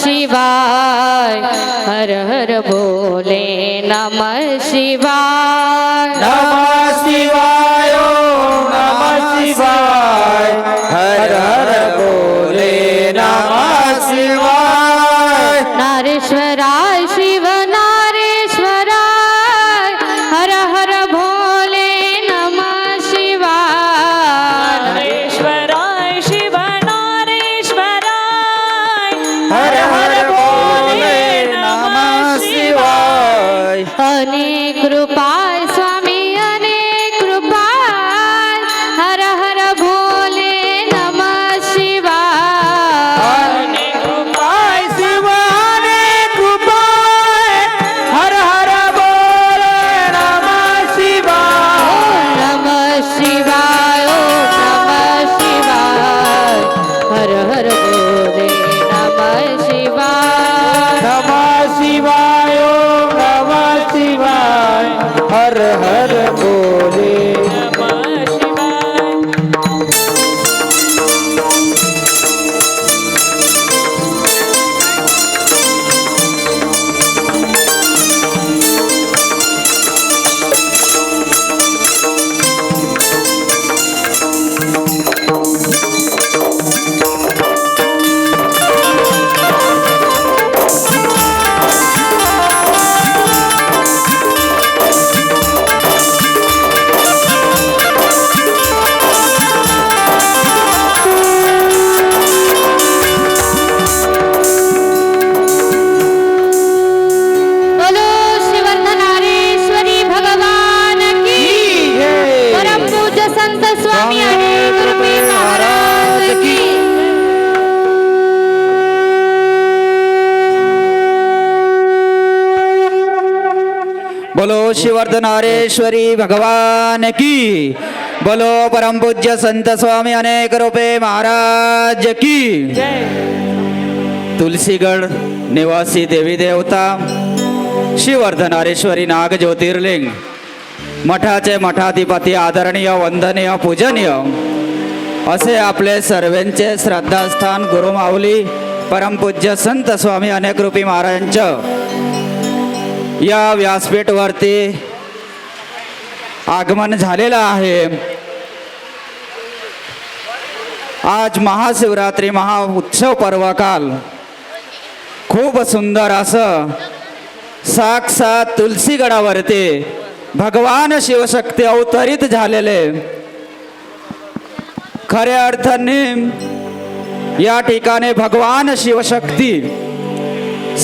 शिवाय हर हर बोले नमः शिवाय नमः शिवाय ओम नमः शिवाय हर हर बोले नमः शिवाय नारेश्वराय शिव नारेश्वराय हर हर भोले नमः शिवाय नारेश्वराय शिव नारेश्वराय हर हर बोले नमः शिवाय अनेक कृपाय स्वामी अनेक कृपाय हर हर भोले नमः शिवाय अनेक कृपाय शिव अनेक कृपाय हर हर बोले नमः शिवाय नमः शिवाय ओम नमः शिवाय हर हर भोले नमः शिवाय नमः शिवाय ओम नमः शिवाय हर हर बोले नमः शिवाय बोलो श्रीवर्धनारेश्वरी भगवान की परम पूज्य संत स्वामी अनेक रूपी महाराज की बोलो श्रीवर्धनारेश्वरी भगवान की बोलो परम पूज्य संत स्वामी अनेक रूपे महाराज की तुलसीगड निवासी देवी देवता श्रीवर्धनारेश्वरी नाग ज्योतिर्लिंग मठाचे मठाधिपती आदरणीय वंदनीय पूजनीय असे आपले सर्वांचे श्रद्धास्थान गुरुमाऊली परमपूज्य संत स्वामी अनेक रूपी महाराजांचं या व्यासपीठवरती आगमन झालेलं आहे. आज महाशिवरात्री महाउत्सव पर्वकाल खूप सुंदर असं साक्षात तुलसीगडावरती भगवान शिवशक्ती अवतरित झालेले खऱ्या अर्थाने या ठिकाणी भगवान शिवशक्ती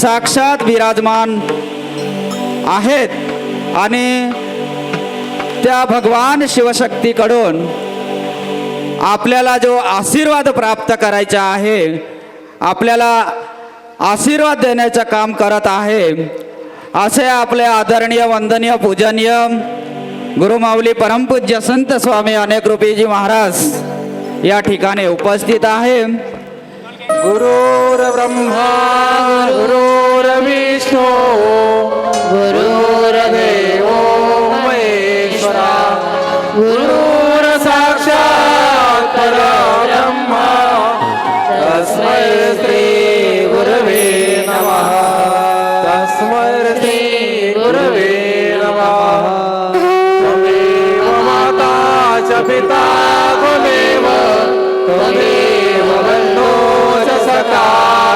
साक्षात विराजमान आहेत आणि त्या भगवान शिवशक्तीकडून आपल्याला जो आशीर्वाद प्राप्त करायचा आहे आपल्याला आशीर्वाद देण्याचं काम करत आहे असे आपले आदरणीय वंदनीय पूजनीय गुरुमाऊली परमपूज्य संत स्वामी अनेक रूपीजी महाराज या ठिकाणी उपस्थित आहे. गुरुर ब्रह्मा गुरुर्विष्णू गुरुर्देवो महेश्वरा गुरुर साक्षात परब्रह्म तस्मै श्री गुरवे नमः तस्मै श्री गुरवे नमः. त्वमेव माता च पिता त्वमेव त्वमेव बन्धो च सखा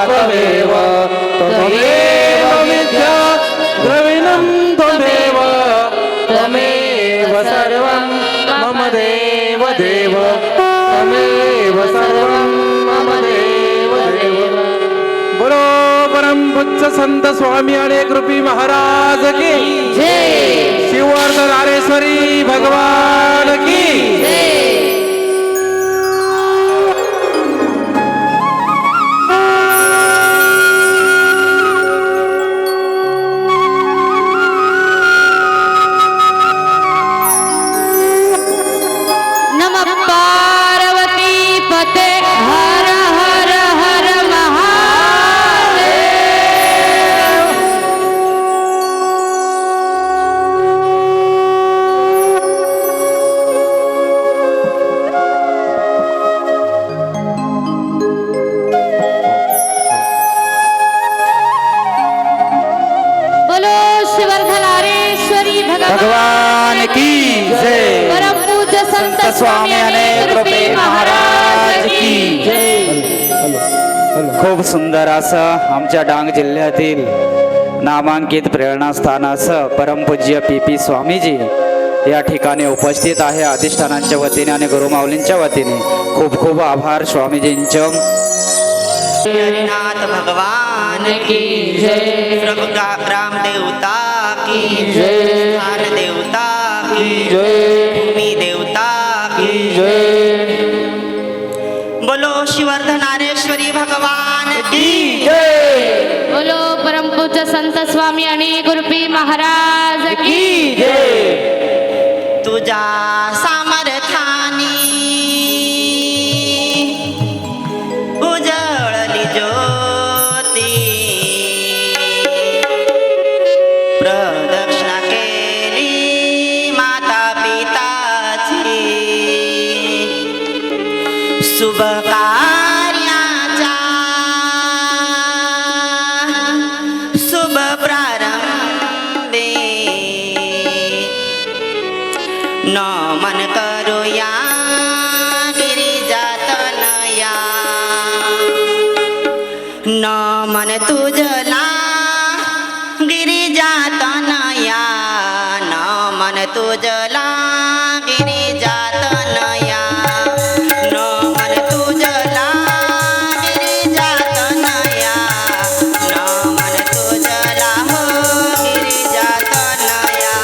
त्वमेव त्वमेव विद्या द्रविणं त्वमेव त्वमेव सर्वं मम देव देव त्वमेव सर्वं मम देव देव. बोलो परम पूज्य संत स्वामी अनेक रूपी महाराज की जय श्रीवर्धनारेश्वरी भगवान की जय. नमः पार्वती पते हर हर हर महादेव. भगवान की जय परमपूज्य संत स्वामी अनेक रूपे महाराज की खूप सुंदर असं आमच्या डांग जिल्ह्यातील नामांकित प्रेरणास्थान असं परमपूज्य पी स्वामीजी या ठिकाणी उपस्थित आहे. अधिष्ठानांच्या वतीने आणि गुरुमाऊलींच्या वतीने खूप खूप आभार स्वामीजींचं. हरिनाथ भगवान की जय, प्रभु ग्राम देवता की जय, स्थान देवता की जय, भूमि देवता की जय. बोलो शिवर्धनारेश्वरी भगवान की जय. बोलो परमपूज्य संत स्वामी अनेक रूपी महाराज की तुझ्या सामर्थ्यानी उजळली ज्योती, प्रदक्षिणा केली माता पिताची, शुभ कार्याचा शुभ प्रारंभे नमन करूया गिरिजातनया, नमन तुझला गिरिजातनया, नमन तुझला गिरिजातनया, नमन तुझला गिरिजातनया, नमन तुझला हो गिरिजातनया.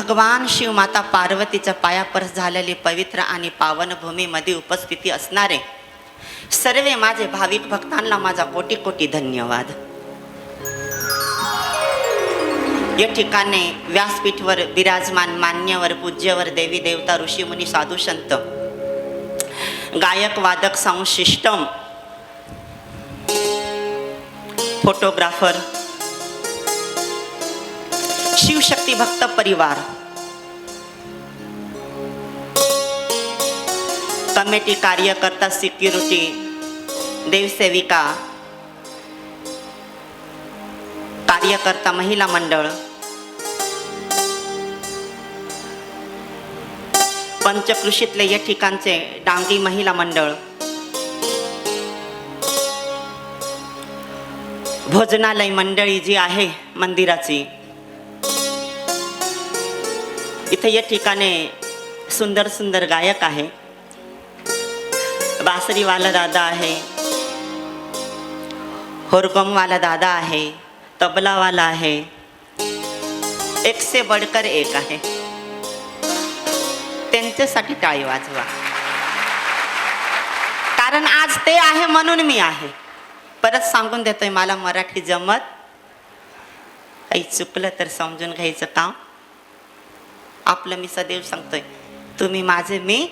भगवान शिव माता पार्वतीच्या पायापरस झालेली पवित्र आणि पावन भूमीमध्ये उपस्थिती असणारे सर्व माझे भाविक भक्तांना माझा कोटी कोटी धन्यवाद. या ठिकाणी व्यासपीठवर विराजमान मान्यवर पूज्यवर देवी देवता ऋषी मुनी साधू संत गायक वादक साऊंड सिस्टम फोटोग्राफर शिवशक्ती भक्त परिवार कमिटी कार्यकर्ता सिक्युरिटी देवसेविका कार्यकर्ता महिला मंडळ पंचकृषीतले या ठिकाणचे डांगी महिला मंडळ भोजनालय मंडळी जी आहे मंदिराची इथे या ठिकाणी सुंदर सुंदर गायक आहे बासरीवाला दादा आहे होरगमवाला दादा आहे तबलावाला आहे एक से बढ़कर एक आहे त्यांच्यासाठी टाळी वाजवा कारण आज ते आहे म्हणून मी आहे. परत सांगून देतोय मला मराठी जमत काही चुकलं तर समजून घ्यायचं काम आपलं. मी सदैव सांगतोय तुम्ही माझे मी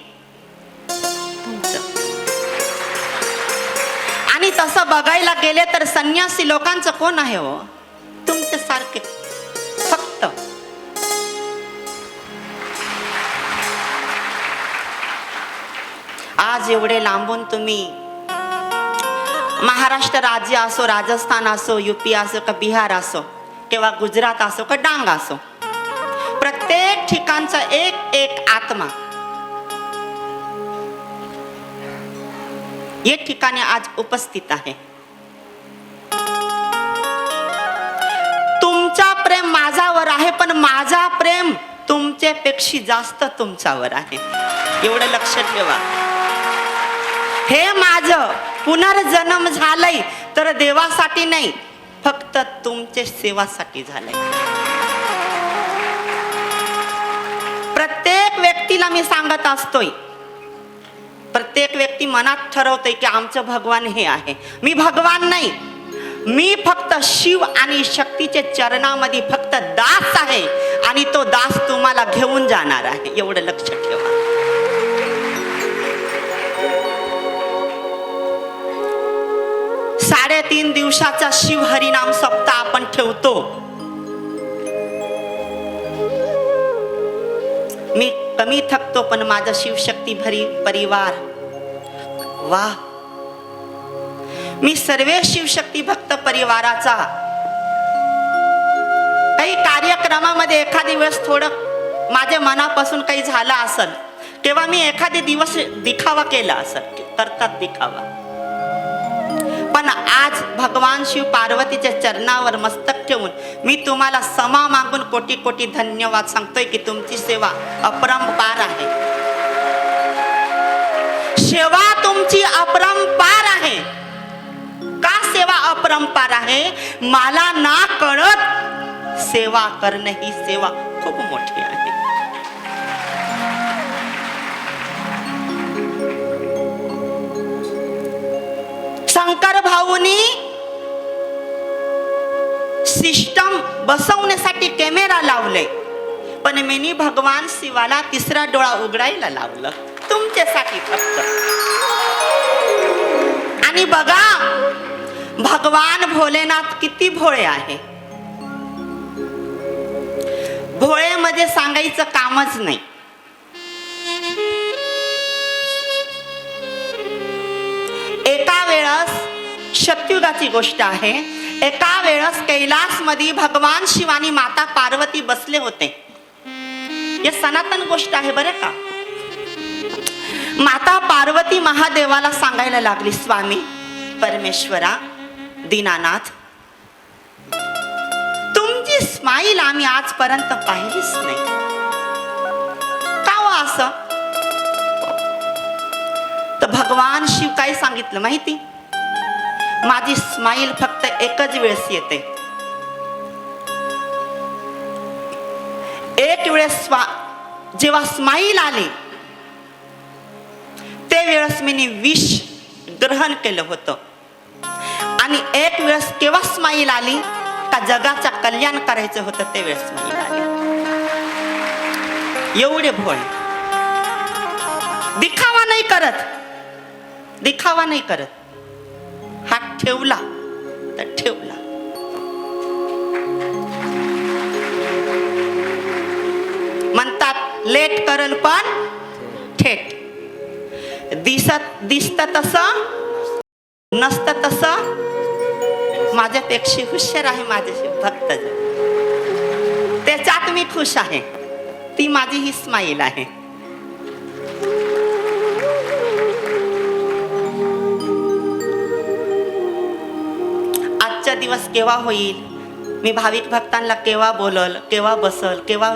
तुमचं. आणि तसं बघायला गेले तर संन्यासी लोकांचं कोण आहे हो तुमच्या सारखे फक्त. आज एवढे लांबून तुम्ही महाराष्ट्र राज्य असो राजस्थान असो यूपी असो का बिहार असो किंवा गुजरात असो का डांग असो प्रत्येक ठिकाणचा एक एक आत्मा या ठिकाणी आज उपस्थित आहे. तुमचा प्रेम माझ्यावर आहे पण माझा प्रेम तुमच्यापेक्षा जास्त तुमच्यावर आहे एवढं लक्षात ठेवा. हे माझं पुनर्जन्म झालंय तर देवासाठी नाही फक्त तुमच्या सेवासाठी झालंय. प्रत्येक व्यक्तीला मी सांगत असतोय प्रत्येक व्यक्ती मनात ठरवतोय की आमचं भगवान हे आहे. मी भगवान नाही मी फक्त शिव आणि शक्तीच्या चरणामध्ये फक्त दास आहे आणि तो दास तुम्हाला घेऊन जाणार आहे एवढं लक्षात ठेवा. 3.5 दिवसाचा शिव हरिनाम सप्ताह आपण ठेवतो. मी कमी थकतो पण माझा शिवशक्ती भरी परिवार वा मी सर्व शिवशक्ती भक्त परिवाराचा काही कार्यक्रमामध्ये एखादी वेळेस थोडं माझ्या मनापासून काही झालं असेल तेव्हा मी एखादी दिवस दिखावा केला असेल करतात दिखावा पण आज भगवान शिव पार्वतीच्या चरणावर मस्तक ठेवून मी तुम्हाला क्षमा मागून कोटी कोटी धन्यवाद सांगतोय की तुमची सेवा अपरंपार आहे. सेवा तुमची अपरंपार आहे. का सेवा अपरंपार आहे मला ना कळत सेवा करणं ही सेवा खूप मोठी आहे. शंकर भाऊनी सिस्टम बसवण्यासाठी कॅमेरा लावले पण मी भगवान शिवाला तिसरा डोळा उघडायला लावलं तुमच्यासाठी फक्त. आणि बघा भगवान भोलेनाथ किती भोळे आहे. भोळेमध्ये सांगायचं कामच नाही. एका वेळेस सत्ययुगाची गोष्ट आहे. एका वेळेस कैलास मध्ये भगवान शिव आणि माता पार्वती बसले होते. हे सनातन गोष्ट आहे बरं का. माता पार्वती महादेवाला सांगायला लागली स्वामी परमेश्वरा दीनानाथ तुमची स्माईल आम्ही आजपर्यंत पाहिलीच नाही का हो असं. तर भगवान शिव काय सांगितलं माहिती माझी स्माईल फक्त एकच वेळेस येते. एक वेळेस जेव्हा स्माईल आली ते वेळेस मी विष ग्रहण केलं होतं. आणि एक वेळेस केव्हा स्माईल आली का जगाचं कल्याण करायचं होतं ते वेळेस स्माईल आली. एवढे भोळे, दिखावा नाही करत, दिखावा नाही करत. हात ठेवला तर ठेवला. म्हणतात लेट करल पण थेट. दिसत तसं नसतं तसं. माझ्यापेक्षा हुशार आहे माझ्याशी भक्त, त्याच्यात मी खुश आहे. ती माझी ही स्माईल आहे. आजचा दिवस केव्हा होईल, मी भाविक भक्तांना केव्हा बोलल, केव्हा बसल, केव्हा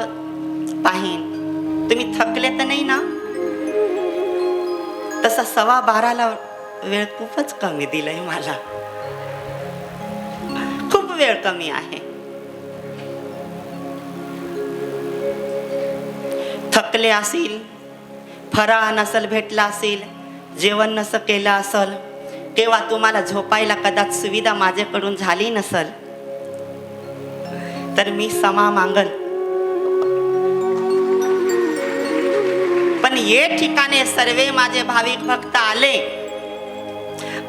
पाहीन. तुम्ही थकले तर नाही ना? तसा 12:15 वेळ खूपच कमी दिलाय मला, खूप वेळ कमी आहे. थकले असेल, फराळ नसल भेटला असेल, जेवण नसं केलं असल, केव्हा तुम्हाला झोपायला कदाच सुविधा माझ्याकडून झाली नसल, तर मी क्षमा मागल. पण ये ठिकाणी सर्वे माझे भाविक भक्त आले.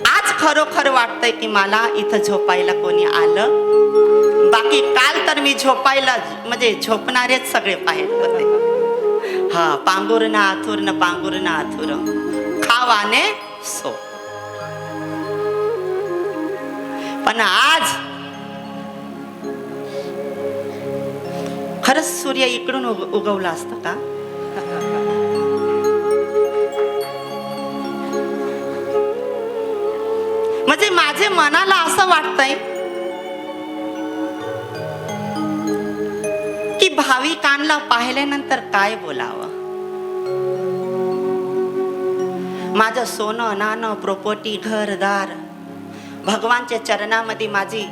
आज खरोखर वाटतंय की मला इथं झोपायला कोणी आलं. बाकी काल तर मी झोपायला म्हणजे झोपणारेच सगळे पाहिजे होते. हा, पांगुरना आथुरन पांगुरना आथुर, खावाने सो. पण आज खरंच सूर्य इकडून उगवला असता का? म्हणजे माझे मनाला असं वाटतंय की भाविकांना पाहिल्यानंतर काय बोलावं. माझं सोनं नाणं प्रॉपर्टी घरदार भगवानच्या चरणामध्ये माझी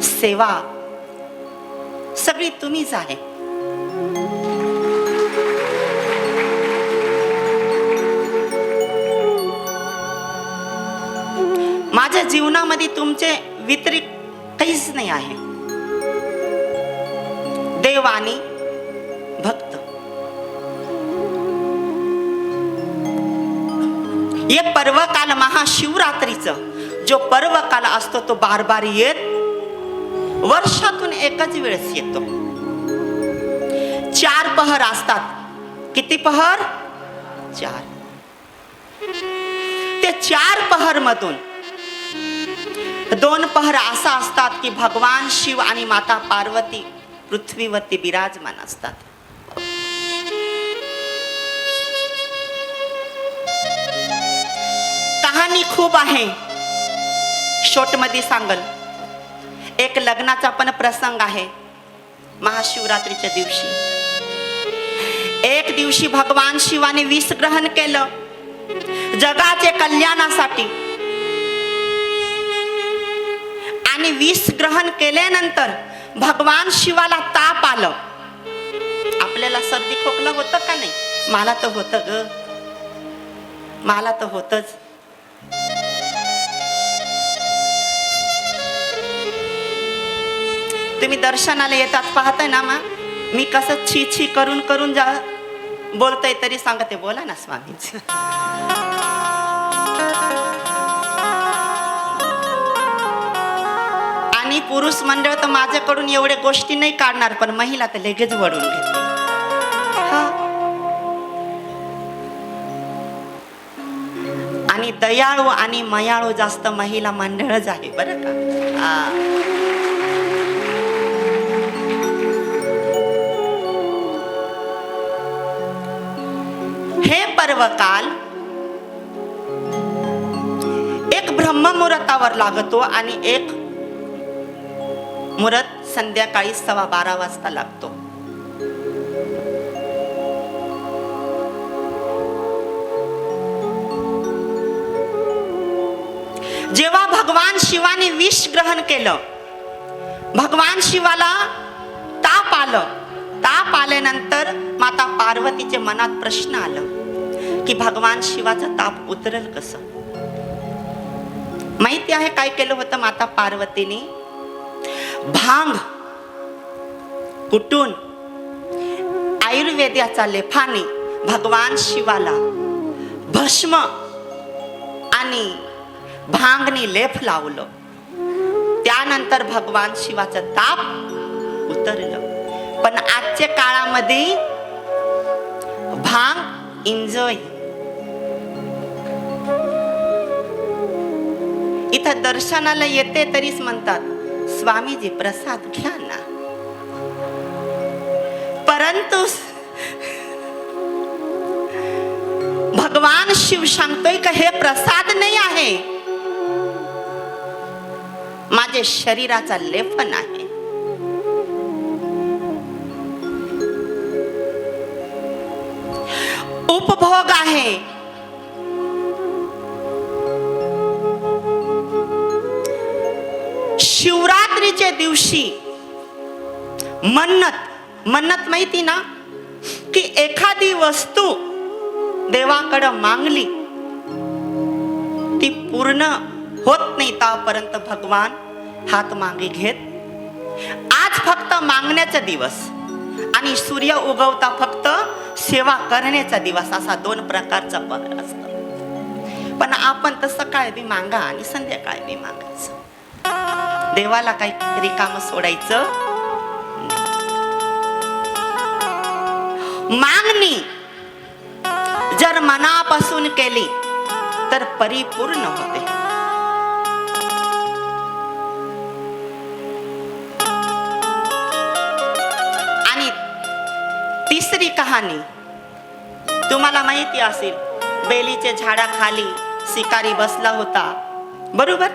सेवा सगळी तुम्हीच आहे. माझ्या जीवनामध्ये तुमचे व्यतिरिक्त काहीच नाही आहे. देव आणि भक्त हे पर्वकाल महाशिवरात्रीचं जो पर्वकाल असतो तो बार येत वर्षातून एकच वेळेस येतो. 4 पहर असतात. किती पहर? 4. ते 4 पहर मधून 2 पहर असा असतात की भगवान शिव आणि माता पार्वती पृथ्वीवरती विराजमान असतात. कहाणी खूप आहे, शॉर्ट मध्ये सांगल. एक लग्नाचा पण प्रसंग आहे. महाशिवरात्रीच्या दिवशी एक दिवशी भगवान शिवाने विष ग्रहण केलं जगाचे कल्याणासाठी. आणि विष ग्रहण केल्यानंतर भगवान शिवाला ताप आलं. आपल्याला सर्दी खोकला होतं का नाही? मला तर होतं ग, मला तर होतच. तुम्ही दर्शनाला येतात पाहताय ना, मी कसं छी छी करून करून बोलतोय तरी सांगते बोला ना स्वामींची. आणि पुरुष मंडळ तर माझ्याकडून एवढ्या गोष्टी नाही काढणार, पण महिला तर लगेच वळून घेते. आणि दयाळू आणि मयाळू जास्त महिला मंडळच आहे बरं का. हे पर्वकाल एक ब्रह्ममुहूर्तावर लागतो आणि एक मुहूर्त संध्याकाळी 12:15 वाजता लागतो. जेव्हा भगवान शिवाने विष ग्रहण केलं, भगवान शिवाला ताप आलं. ताप आल्यानंतर माता पार्वतीच्या मनात प्रश्न आला की भगवान शिवाचा ताप उतरेल कसं. माहिती आहे काय केलं होतं माता पार्वतीने? भांग कुटून आयुर्वेदाचा लेफाने भगवान शिवाला भस्म आणि भांगनी लेफ लावलं. त्यानंतर भगवान शिवाचं ताप उतरलं. पण आजच्या काळामध्ये भांग एन्जॉय. इथं दर्शनाला येते तरीच म्हणतात स्वामीजी प्रसाद घ्या ना. परंतु भगवान शिव सांगतोय का हे प्रसाद नाही आहे, माझे शरीराचा लेपन आहे. उपभोग आहे. शिवरात्रीच्या दिवशी मन्नत माहिती ना, की एखादी वस्तू देवाकडे मागली ती पूर्ण होत नाही तोपर्यंत भगवान हात मागे घेत. आज फक्त मागण्याचा दिवस आणि सूर्य उगवता फक्त सेवा करण्याचा दिवस, असा दोन प्रकारचा पहर असतो. पण आपण तर सकाळी बी मागा आणि संध्याकाळी बी मागायचं. देवाला काही रिकाम सोडायचं. मागणी जर मनापासून केली तर परिपूर्ण होते. आणि तिसरी कहाणी तुम्हाला माहिती असेल. बेलीच्या झाडाखाली शिकारी बसला होता, बरोबर.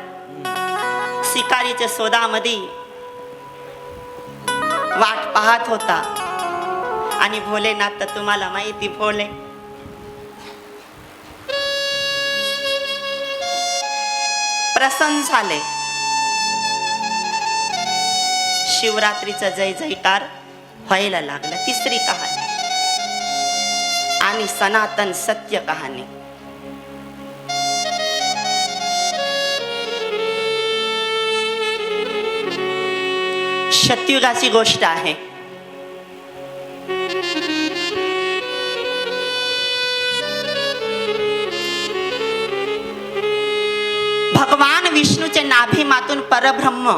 शिकारीच्या शोधामध्ये वाट पाहत होता. आणि भोलेनाथ तर तुम्हाला माहिती, भोले प्रसन्न झाले. शिवरात्रीचा जय जयकार व्हायला लागला. तिसरी कहाणी आणि सनातन सत्य कहाणी. सतयुगाची गोष्ट आहे. भगवान विष्णूच्या नाभीमातून परब्रह्म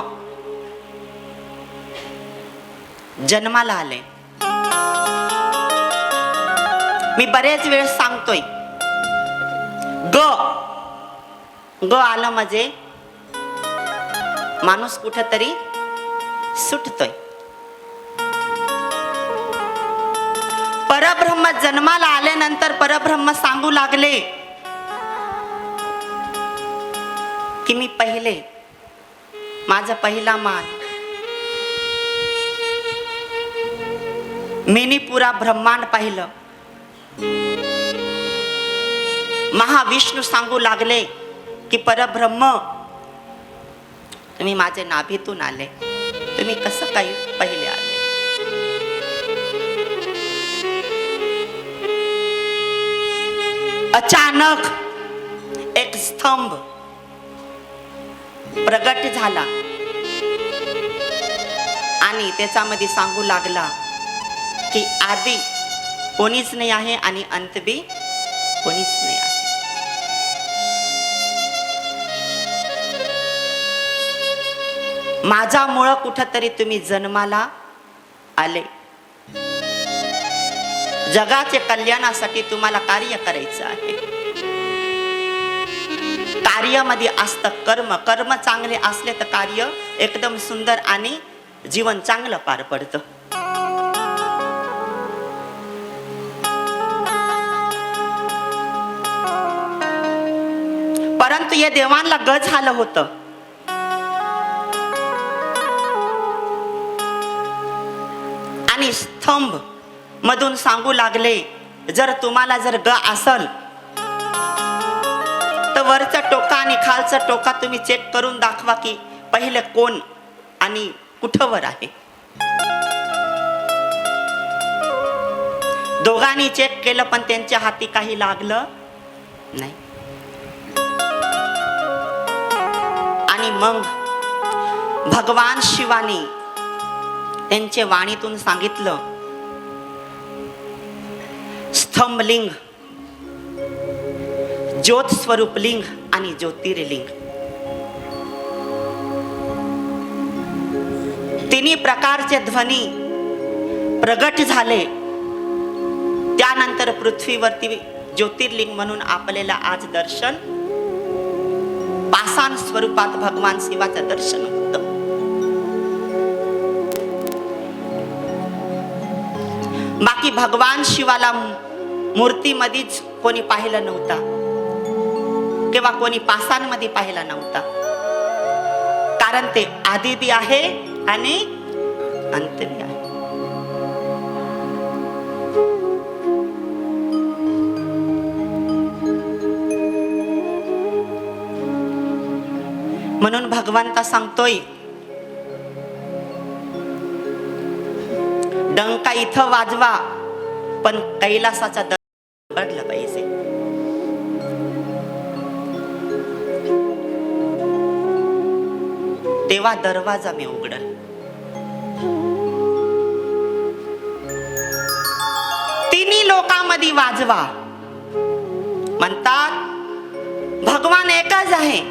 जन्माला आले. मी बरेच वेळ सांगतोय, ग आलं म्हणजे माणूस कुठेतरी सुटतोय. परब्रह्म जन्माला आल्यानंतर परब्रह्म सांगू लागले की मी पहिले, माझा पहिला मान मीनी पुरा ब्रह्मांड पाहिलं. महाविष्णू सांगू लागले की परब्रह्म तुम्ही माझ्या नाभीतून आले, तुम्ही कसं काही पहिले आले. अचानक एक स्तंभ प्रगट झाला आणि त्याच्यामध्ये सांगू लागला की आधी कोणीच नाही आहे आणि अंत बी कोणीच नाही आहे. माझ्यामुळं कुठंतरी तुम्ही जन्माला आले. जगाच्या कल्याणासाठी तुम्हाला कार्य करायचं आहे. कार्यामध्ये असतं कर्म. कर्म चांगले असले तर कार्य एकदम सुंदर आणि जीवन चांगलं पार पडतं. परंतु या देवांना गज झालं होतं. आणि स्तंभ मधून सांगू लागले, जर तुम्हाला जर ग असल तर वरचा टोका आणि खालचा टोका तुम्ही चेक करून दाखवा की पहिले कोण आणि कुठवर आहे. दोघांनी चेक केलं पण त्यांच्या हाती काही लागलं नाही. आणि मग भगवान शिवानी त्यांच्या वाणीतून सांगितलं, स्तंभलिंग, ज्योत स्वरूप लिंग आणि ज्योतिर्लिंग, तिन्ही प्रकारचे ध्वनी प्रगट झाले. त्यानंतर पृथ्वीवरती ज्योतिर्लिंग म्हणून आपल्याला आज दर्शन, पाषाण स्वरूपात भगवान शिवाचं दर्शन होतं. बाकी भगवान शिवाला मूर्तीमध्येच कोणी पाहिलं नव्हता किंवा कोणी पाषाणमध्ये पाहिला नव्हता, कारण ते आधी बी आहे आणि अंत बी आहे. म्हणून भगवंता सांगतोय, डंका इथं वाजवा पण कैलासाचा दर घडलं पाहिजे. तेव्हा दरवाजा मी उघडल. तिन्ही लोकांमध्ये वाजवा म्हणतात. भगवान एकच आहे,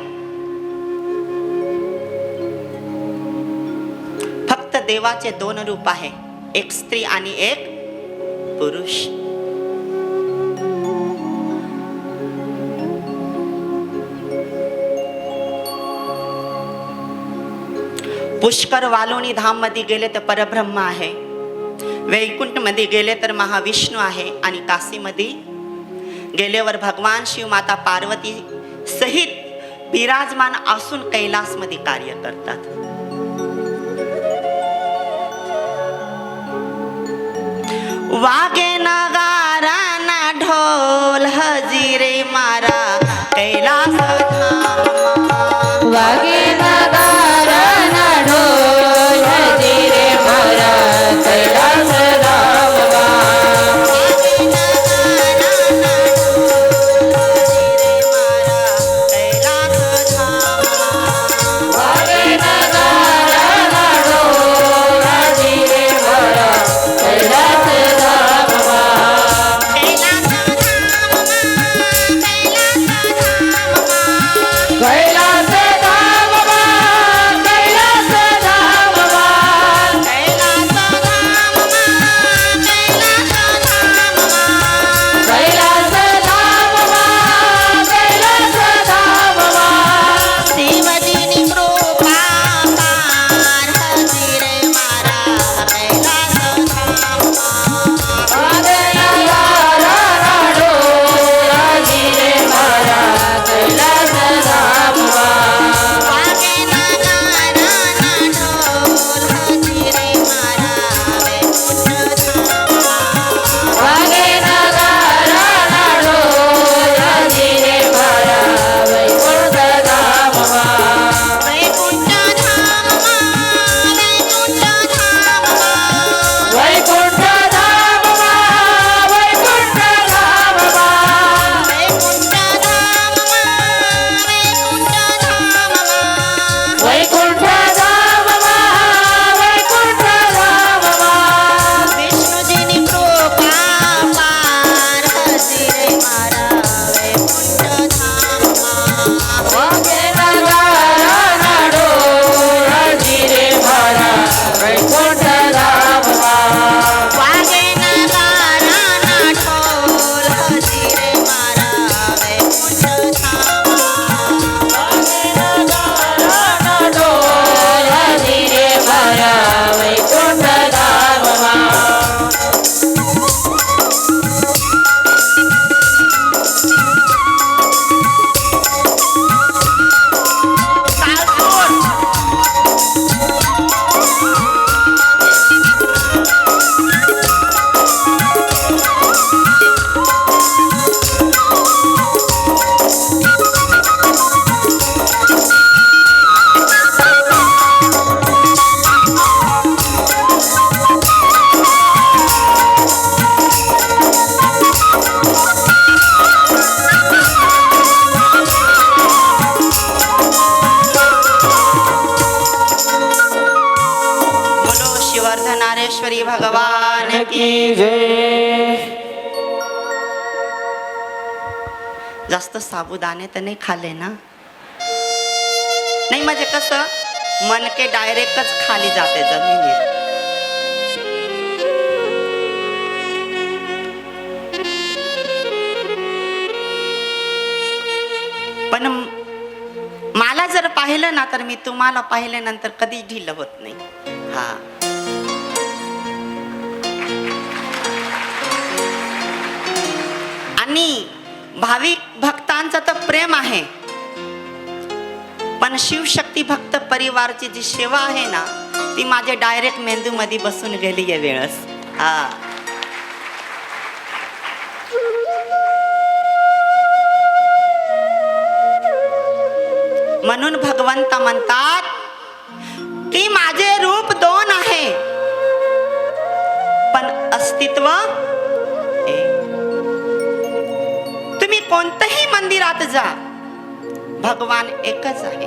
फक्त देवाचे दोन रूप आहे, एक स्त्री आणि एक पुरुष. पुष्कर वालोनी धाम मध्ये गेले तर परब्रह्म आहे, वैकुंठ मध्ये गेले तर महाविष्णू आहे, आणि काशी मध्ये गेल्यावर भगवान शिव माता पार्वती सहित विराजमान असून कैलास मध्ये कार्य करतात. वागे नगारा ना ढोल हजिरे मारा कैलास धाम, वागे नगारा ना ढोल हजिरे मारा कैलास धाम. वागे नगारा ना ढोल हजिरे मारा कैलास धाम. की जय. जास्त साबुदाणे तर नाही खाल्ले ना? नाही म्हणजे कसं मनके डायरेक्टच खाली जाते जमिनीत. पण मला जर पाहिलं ना तर मी तुम्हाला पाहिल्यानंतर कधी ढिलं होत नाही. हा, आणि भाविक भक्तांचं तर प्रेम आहे, पण शिवशक्ती भक्त परिवारची जी सेवा आहे ना ती माझ्या डायरेक्ट मेंदू मध्ये बसून गेली आहे वेळस. हा, म्हणून भगवंत म्हणतात की माझे रूप दोन आहे पण अस्तित्व एक. तुम्ही कोणत्याही मंदिरात जा, भगवान एकच आहे.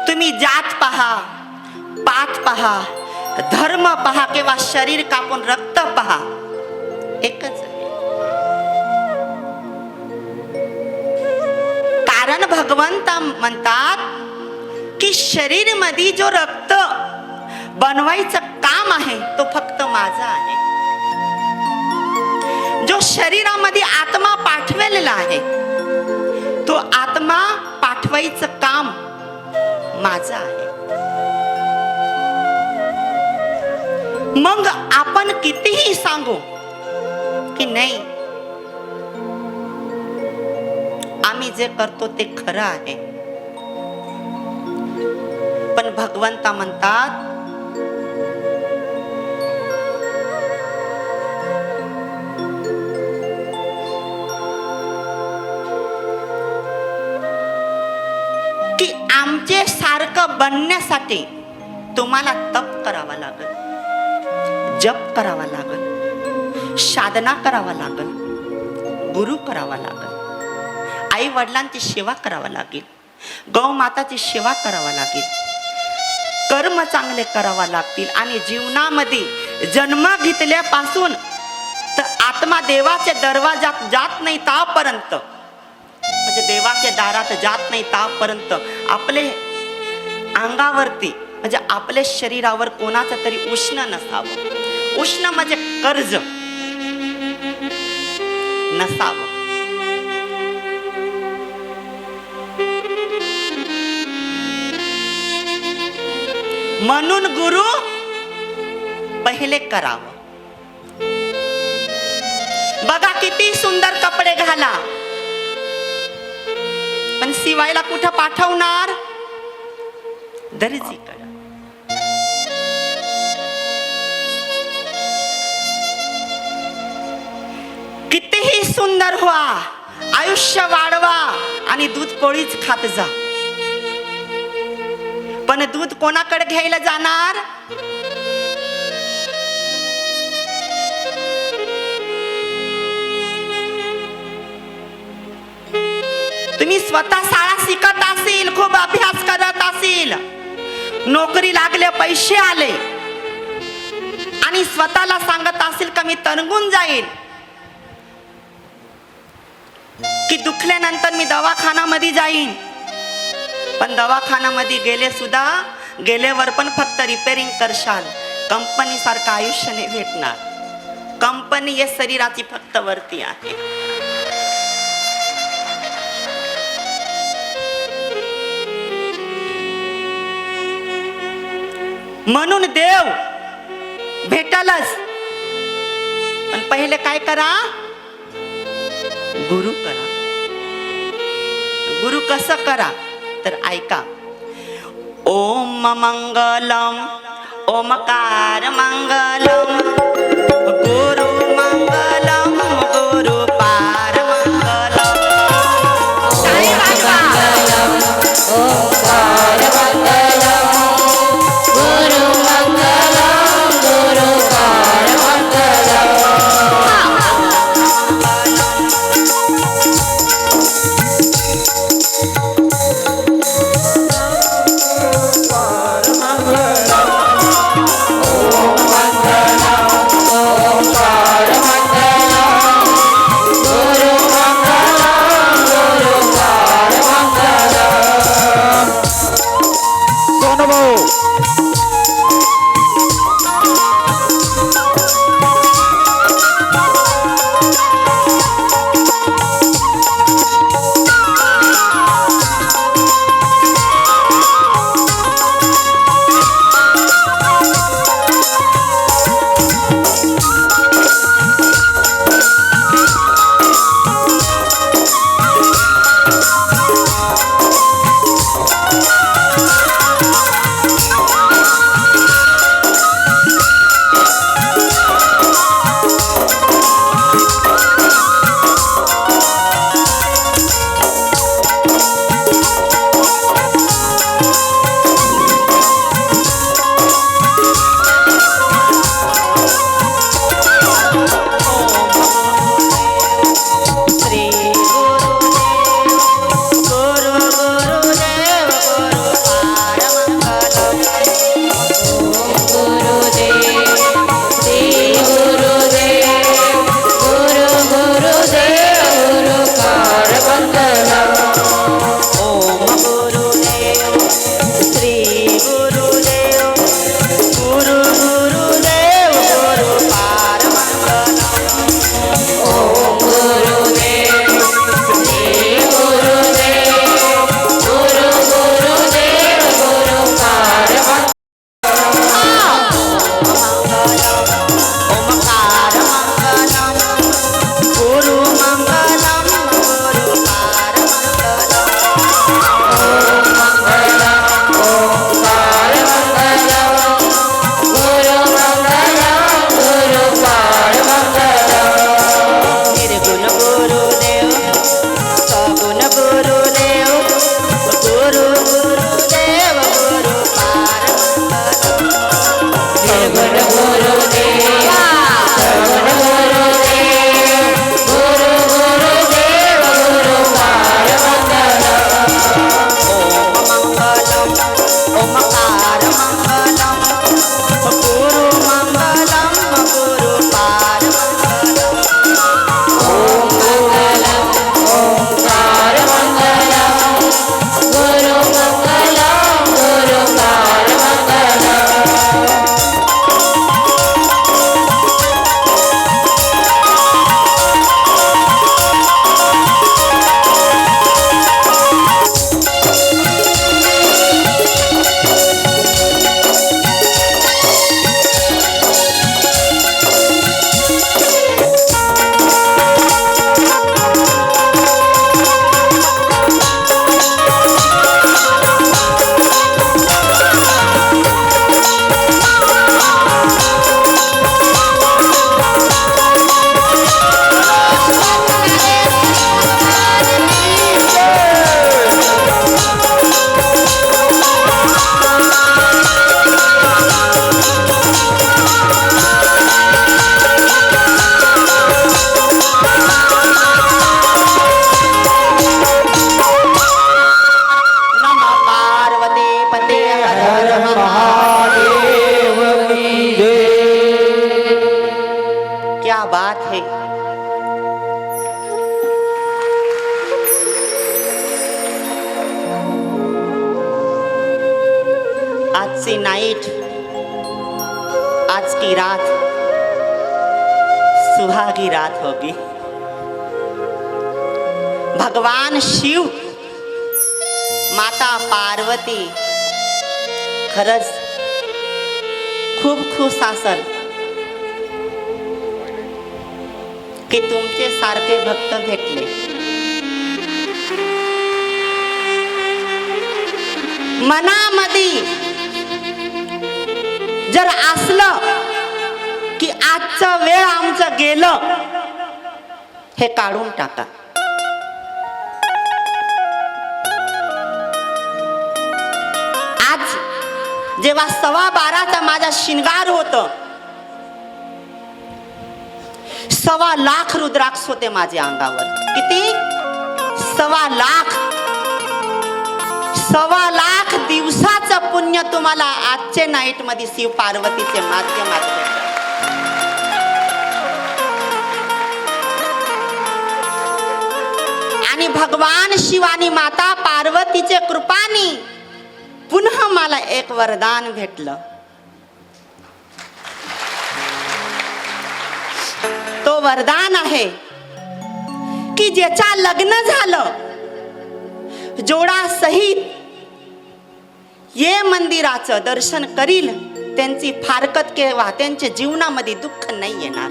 तुम्ही जात पहा, पात पहा, धर्म पहा किंवा शरीर कापून रक्त पहा, एकच आहे. कारण भगवंत म्हणतात की शरीर मध्ये जो रक्त बनवायचं काम आहे तो फक्त माझा आहे. जो शरीरामध्ये आत्मा पाठवलेला आहे तो आत्मा पाठवायचं काम माझं आहे. मग आपण कितीही सांगू की नाही आम्ही जे करतो ते खरं आहे, पण भगवंत म्हणतात की आमचे सारखं बनण्यासाठी तुम्हाला तप करावा लागेल, जप करावा लागेल, साधना करावा लागेल, गुरु करावा लागेल, आई वडिलांची सेवा करावा लागेल, गौमाताची सेवा करावा लागेल, कर्म चांगले करावा लागतील. आणि जीवनामध्ये जन्म घेतल्यापासून तर आत्मा देवाच्या दरवाजात जात नाही तापर्यंत, म्हणजे देवाच्या दारात जात नाही तापर्यंत आपले अंगावरती म्हणजे आपल्या शरीरावर कोणाचं तरी उष्ण नसावं. उष्ण म्हणजे कर्ज नसावं. म्हणून गुरु पहिले करावं. बघा किती सुंदर कपडे घाला, पण शिवायला कुठं पाठवणार? दर्जीकडे. कितीही सुंदर व्हा, आयुष्य वाढवा आणि दूध पोळीच खात जा, पण दूध कोणाकडे घ्यायला जाणार? तुम्ही स्वतः शाळा शिकत असेल, खूप अभ्यास करत असेल, नोकरी लागले, पैसे आले आणि स्वतःला सांगत असेल का मी तरंगून जाईल, की दुखल्यानंतर मी दवाखान्यामध्ये जाईन, पण दवाखान्यामध्ये गेल्यावर पण फक्त रिपेरिंग करशाल, कंपनी सारखं आयुष्य नाही भेटणार. कंपनी या शरीराची फक्त वरती आहे. म्हणून देव भेटलच, पण पहिले काय करा? गुरु करा. गुरु कसं करा तर ऐका. ओम मंगलम ओमकार मंगलम गुरु मंगलम गुरु पार मंगलम. ओंकार मंगलम गुरु मंगलम गुरुकार मंगलम. ओम क्या बात है. आजची नाइट, आज की रात सुहागी रात होगी. भगवान शिव, माता पार्वती खरंच खूप खुश असल की तुमचे सारखे भक्त भेटले. मनामध्ये जर असलं की आजचं वेळ आमचं गेलं, हे काढून टाका. आज जेव्हा 12:15 माझा शिंगार होत, 1.25 लाख रुद्राक्ष होते माझ्या अंगावर. किती? 1.25 लाख. 1.25 लाख दिवसाचं पुण्य तुम्हाला आजचे नाईट मध्ये शिव पार्वतीचे माध्यमात. आणि भगवान शिव आणि माता पार्वतीचे कृपाने पुन्हा मला एक वरदान भेटलं. तो वरदान आहे की ज्याच्या लग्न झालं, जोडा सहित ये मंदिराचं दर्शन करील, त्यांची फारकत केव्हा त्यांच्या जीवनामध्ये दुःख नाही येणार.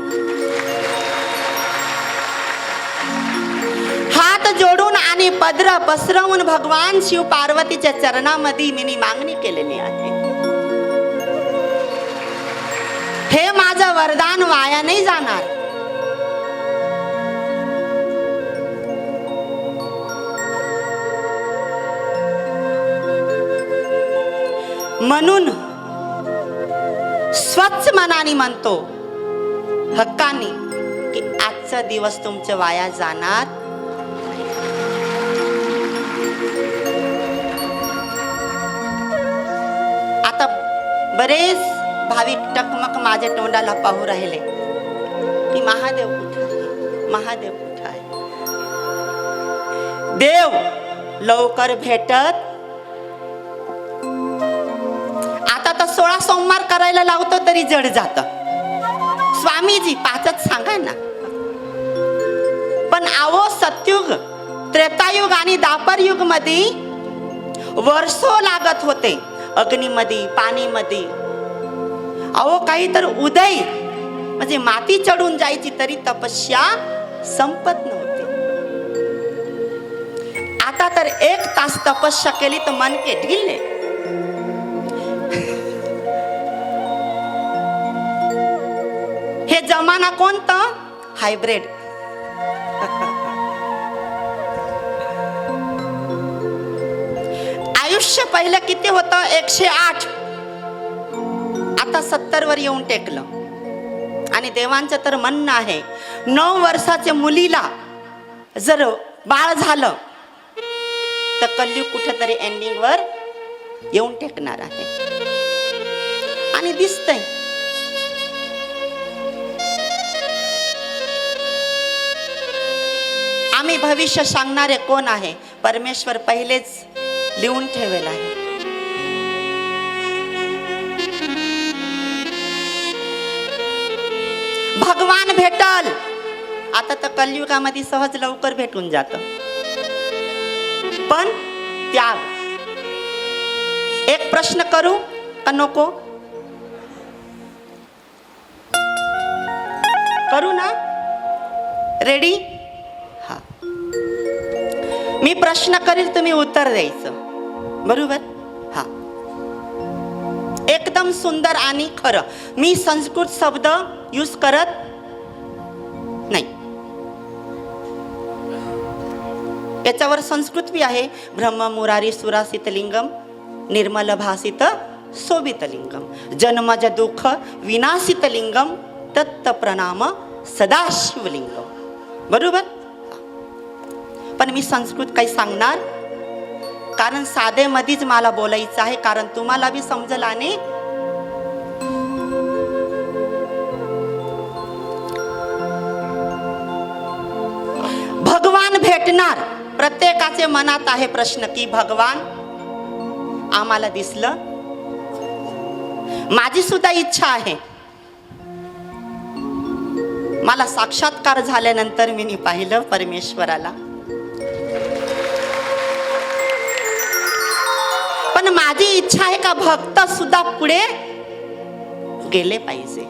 हात जोडून आणि पदर पसरवून भगवान शिव पार्वतीच्या चरणामध्ये मी मागणी केलेली आहे. हे माझं वरदान वाया नाही जाणार. म्हणून स्वच्छ मनाने म्हणतो, हक्कानी, की आजचा दिवस तुमचे वाया जाणार. आता बरेच भाविक टकमक माझ्या तोंडाला पाहू राहिले की महादेव कुठे आहे, महादेव कुठे आहे. देव लवकर भेटत. आता तर 16 सोमवार करायला लावतो तरी जड जात. स्वामीजी 5च सांगा ना. पण आवो सतयुग, त्रेतायुग आणि दापर युग मध्ये वर्षो लागत होते. अग्नीमध्ये, पाणीमध्ये. अहो काही तर उदय म्हणजे माती चढून जायची तरी तपस्या संपत नव्हती. आता तर 1 तास तपस्या केली तर मन के ढिले. हे जमाना कोणतं? हायब्रिड. आयुष्य पहिलं किती होतं? 108. आता 70 वर येऊन टेकलं. आणि देवांचं तर म्हणणं आहे, 9 वर्षाच्या मुलीला जर बाळ झालं तर कलयुग कुठेतरी एंडिंग वर येऊन टेकणार आहे. आणि दिसतंय आम्ही भविष्य सांगणारे कोण आहे? परमेश्वर पहिलेच लिहून ठेवलेला आहे. भगवान भेटल. आता तर कलियुगामध्ये सहज लवकर भेटून जात. पण त्याग. एक प्रश्न करू का नको? करू ना? रेडी? हा. मी प्रश्न करील, तुम्ही उत्तर द्यायचं. बरोबर? हा. एकदम सुंदर आणि खरं. मी संस्कृत शब्द यूज करत नाही. याच्यावर संस्कृत बी आहे. ब्रह्म मुरारी सुरासित लिंगम निर्मल भासित शोभित लिंगम जन्मज दुःख विनाशित लिंगम दत्त प्रणाम सदाशिवलिंगम. बरोबर? पण मी संस्कृत काही सांगणार, कारण साधे मध्येच मला बोलायचं आहे, कारण तुम्हाला बी समजलं. आणि भेटणार? प्रत्येकाचे मनात आहे प्रश्न की भगवान आम्हाला दिसलं. माझी सुद्धा इच्छा आहे. मला साक्षात्कार झाल्यानंतर मी पाहिलं परमेश्वराला. पण माझी इच्छा आहे का भक्त सुद्धा पुढे गेले पाहिजे.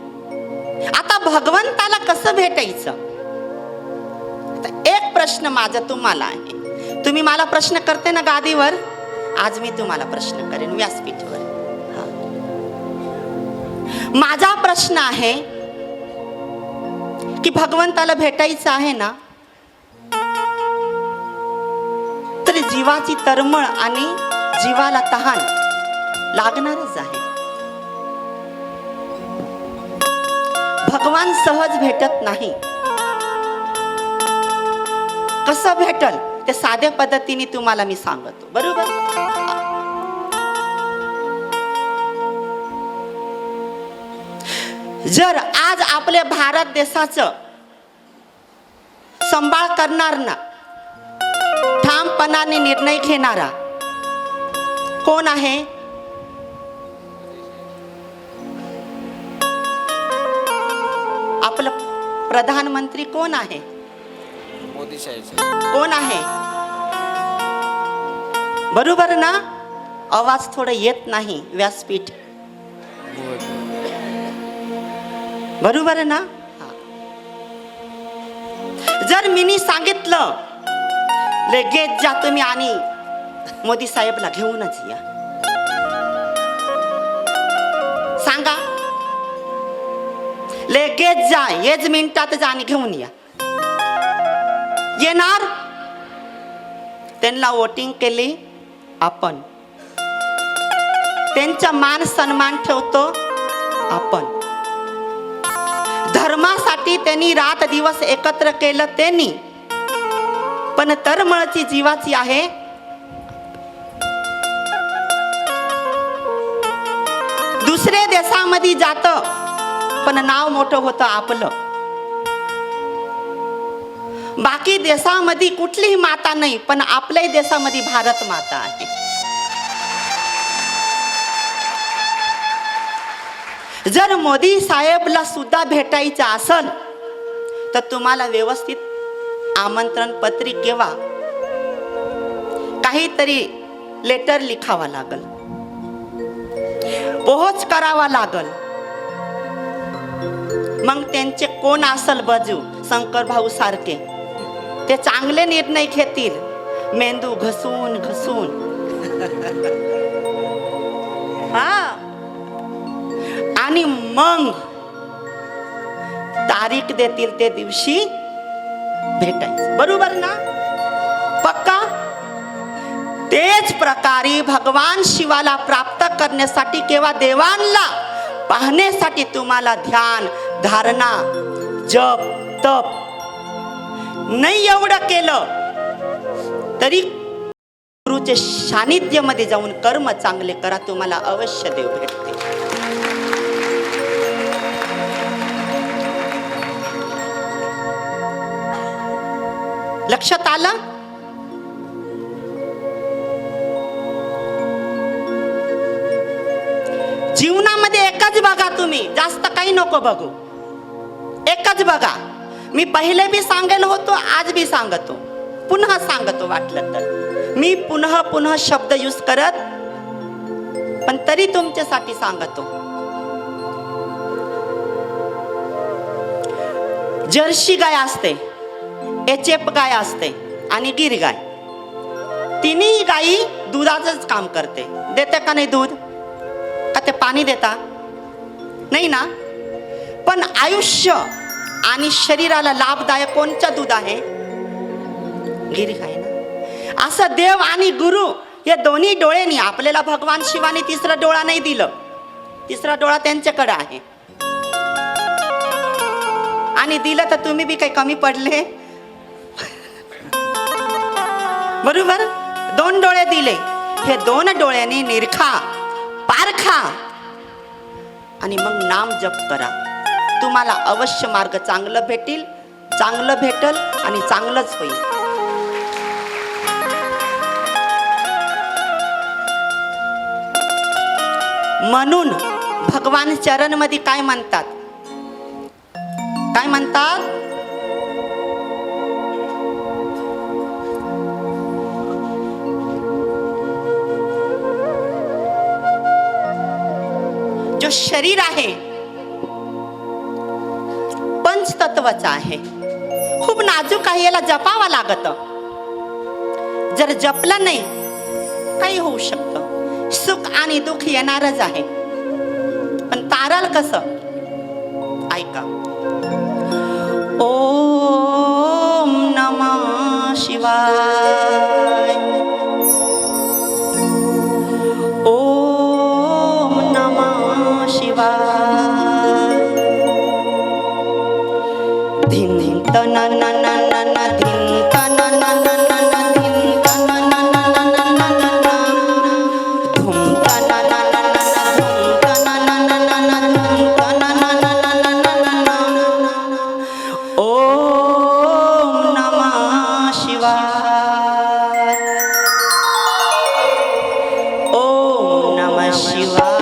आता भगवंताला कसं भेटायचं? एक प्रश्न माझा तुम्हाला आहे. तुम्ही मला प्रश्न करते ना गादीवर, आज मी तुम्हाला प्रश्न करेन व्यासपीठावर. माझा प्रश्न आहे की भगवंताला भेटायचं आहे ना, तर जीवाची तरमळ आणि जीवाला तहान लागणारच आहे. भगवान सहज भेटत नाही. कसं भेटल ते साध्या पद्धतीने तुम्हाला मी सांगतो. बरोबर? जर आज आपल्या भारत देशाचं सांभाळ करणार ना, ठामपणाने निर्णय घेणारा कोण आहे? आपलं प्रधानमंत्री कोण आहे? मोदी साहेब. कोण आहे? बरोबर ना? आवाज थोडं येत नाही व्यासपीठ. बरोबर ना? जर मी सांगितलं लगेच जा तुम्ही आणि मोदी साहेबला घेऊनच या, सांगा लगेच जा, हेच मिनिटात जा आणि घेऊन या. येणार? त्यांना वोटिंग केली आपण, त्यांचा मान सन्मान ठेवतो आपण. धर्मासाठी त्यांनी रात दिवस एकत्र केलं त्यांनी, पण तरमळची जीवाची आहे. दुसऱ्या देशामध्ये जात पण नाव मोठं होतं आपलं. बाकी देशामध्ये कुठलीही माता नाही, पण आपल्याही देशामध्ये भारत माता आहे. जर मोदी साहेबला सुद्धा भेटायचं असेल तर तुम्हाला व्यवस्थित आमंत्रण पत्री किंवा काहीतरी लेटर लिखावा लागल, पोहोच करावा लागल. मग त्यांचे कोण असल बाजू, शंकर भाऊ सारखे ते चांगले निर्णय घेतील, मेंदू घसून घसून. हा, आणि मग तारीख देतील ते दिवशी भेटायचं. बरोबर ना? पक्का? तेच प्रकारे भगवान शिवाला प्राप्त करण्यासाठी किंवा देवांना पाहण्यासाठी तुम्हाला ध्यान, धारणा, जप, तप नाही एवढं केलं तरी गुरुच्या सानिध्यामध्ये जाऊन कर्म चांगले करा, तुम्हाला अवश्य देव भेटते. लक्षात आलं? जीवनामध्ये एकच बघा तुम्ही, जास्त काही नको बघू. एकच बघा. मी पहिले बी सांगेल होतो, आज बी सांगतो, पुन्हा सांगतो वाटलं तर. मी पुन्हा पुन्हा शब्द यूज करत, पण तरी तुमच्यासाठी सांगतो. जर्सी गाय असते, एचएफ गाय असते आणि गिर गाय. तिन्ही गायी दुधाचंच काम करते. देते का नाही दूध? का ते पाणी देता? नाही ना. पण आयुष्य आणि शरीराला लाभदायक कोणचं दूध आहे? गिर गाय ना. असं देव आणि गुरु हे दोन्ही डोळ्यांनी आपल्याला भगवान शिवाने तिसरा डोळा नाही दिलं. तिसरा डोळा त्यांच्याकडे आहे. आणि दिलं तर तुम्ही बी काही कमी पडले? बरोबर? दोन डोळे दिले. हे दोन डोळ्याने निरखा, पारखा आणि मग नाम जप करा. तुम्हाला अवश्य मार्ग चांगलं भेटेल, चांगलं भेटल आणि चांगलंच होईल. म्हणून भगवान चरण मध्ये काय म्हणतात, काय म्हणतात, जो शरीर आहे पंचतत्वाचा आहे, खूप नाजूक आहे, याला जपावं लागत. जर जपलं नाही काही होऊ शकतं, सुख आणि दुःख येणारच आहे. पण तारल कसं, ऐका. ओम नमः शिवाय, ओम नमः शिवाय. धिन धिन तन न न न न धिन तन न न न न धिन तन न न न न न न न धुम तन न न न न धुम तन न न न न धुम तन न न न न न न. ओम नमः शिवाय, ओम नमः शिवाय.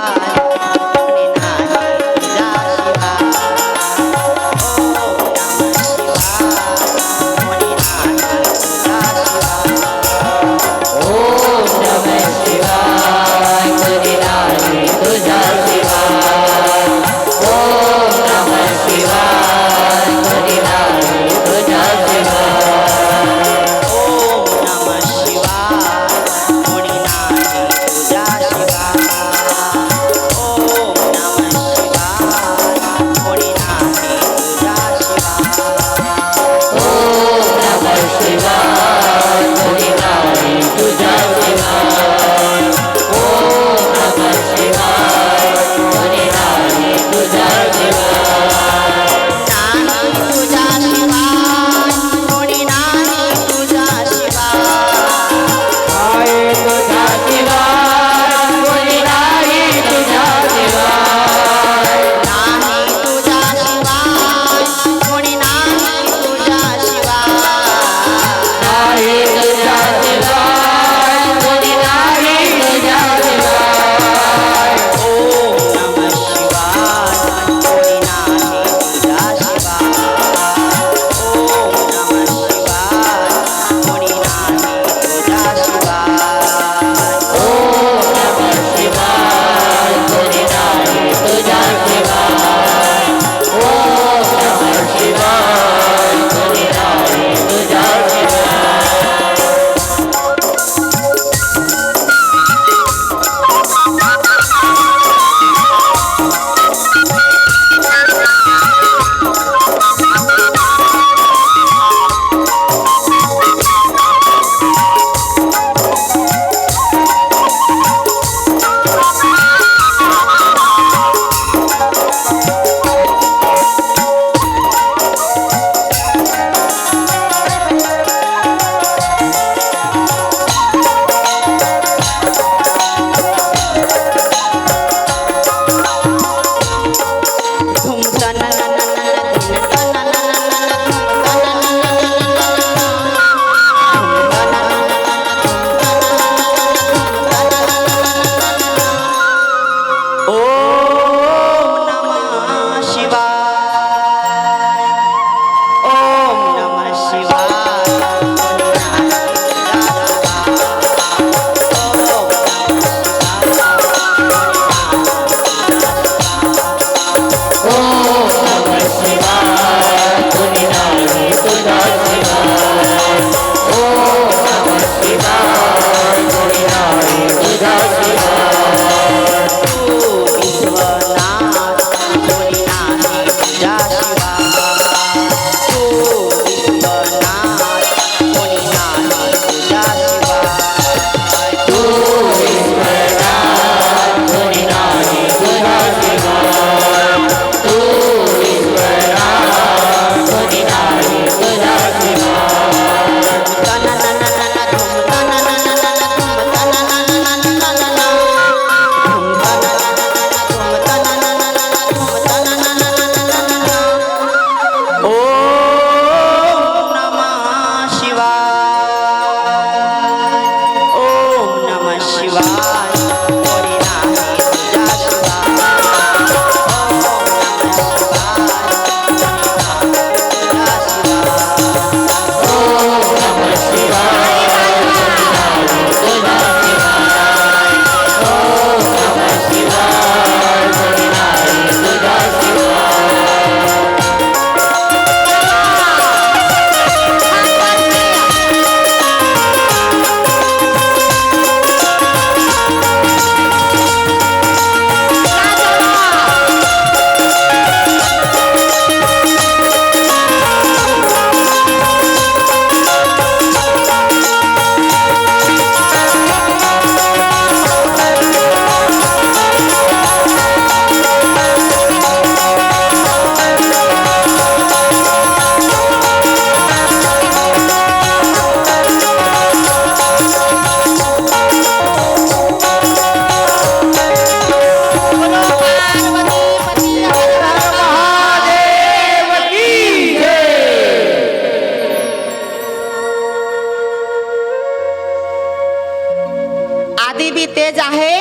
तेज आहे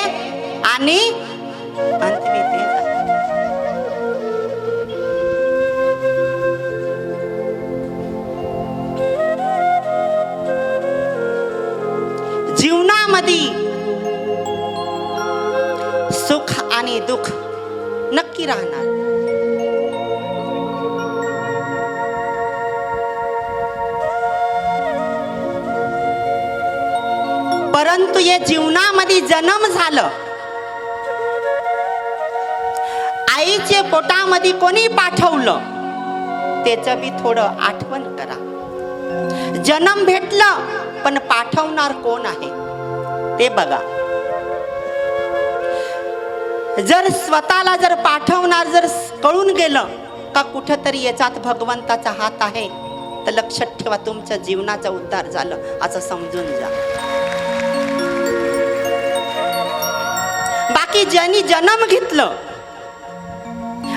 आणि अंत बी तेज आहे. जीवनामध्ये सुख आणि दुःख नक्की राहणार. परंतु या जीवनामध्ये जन्म झालं, आईचे पोटामध्ये कोणी पाठवलं त्याचं बी थोडं आठवण करा. जन्म भेटलं पण पाठवणार कोण आहे ते बघा. जर स्वतःला जर पाठवणार जर कळून गेलं का कुठंतरी याच्यात भगवंताचा हात आहे, तर लक्षात ठेवा तुमच्या जीवनाचा उद्धार झालं असं समजून जा. बाकी ज्यांनी जन्म घेतलं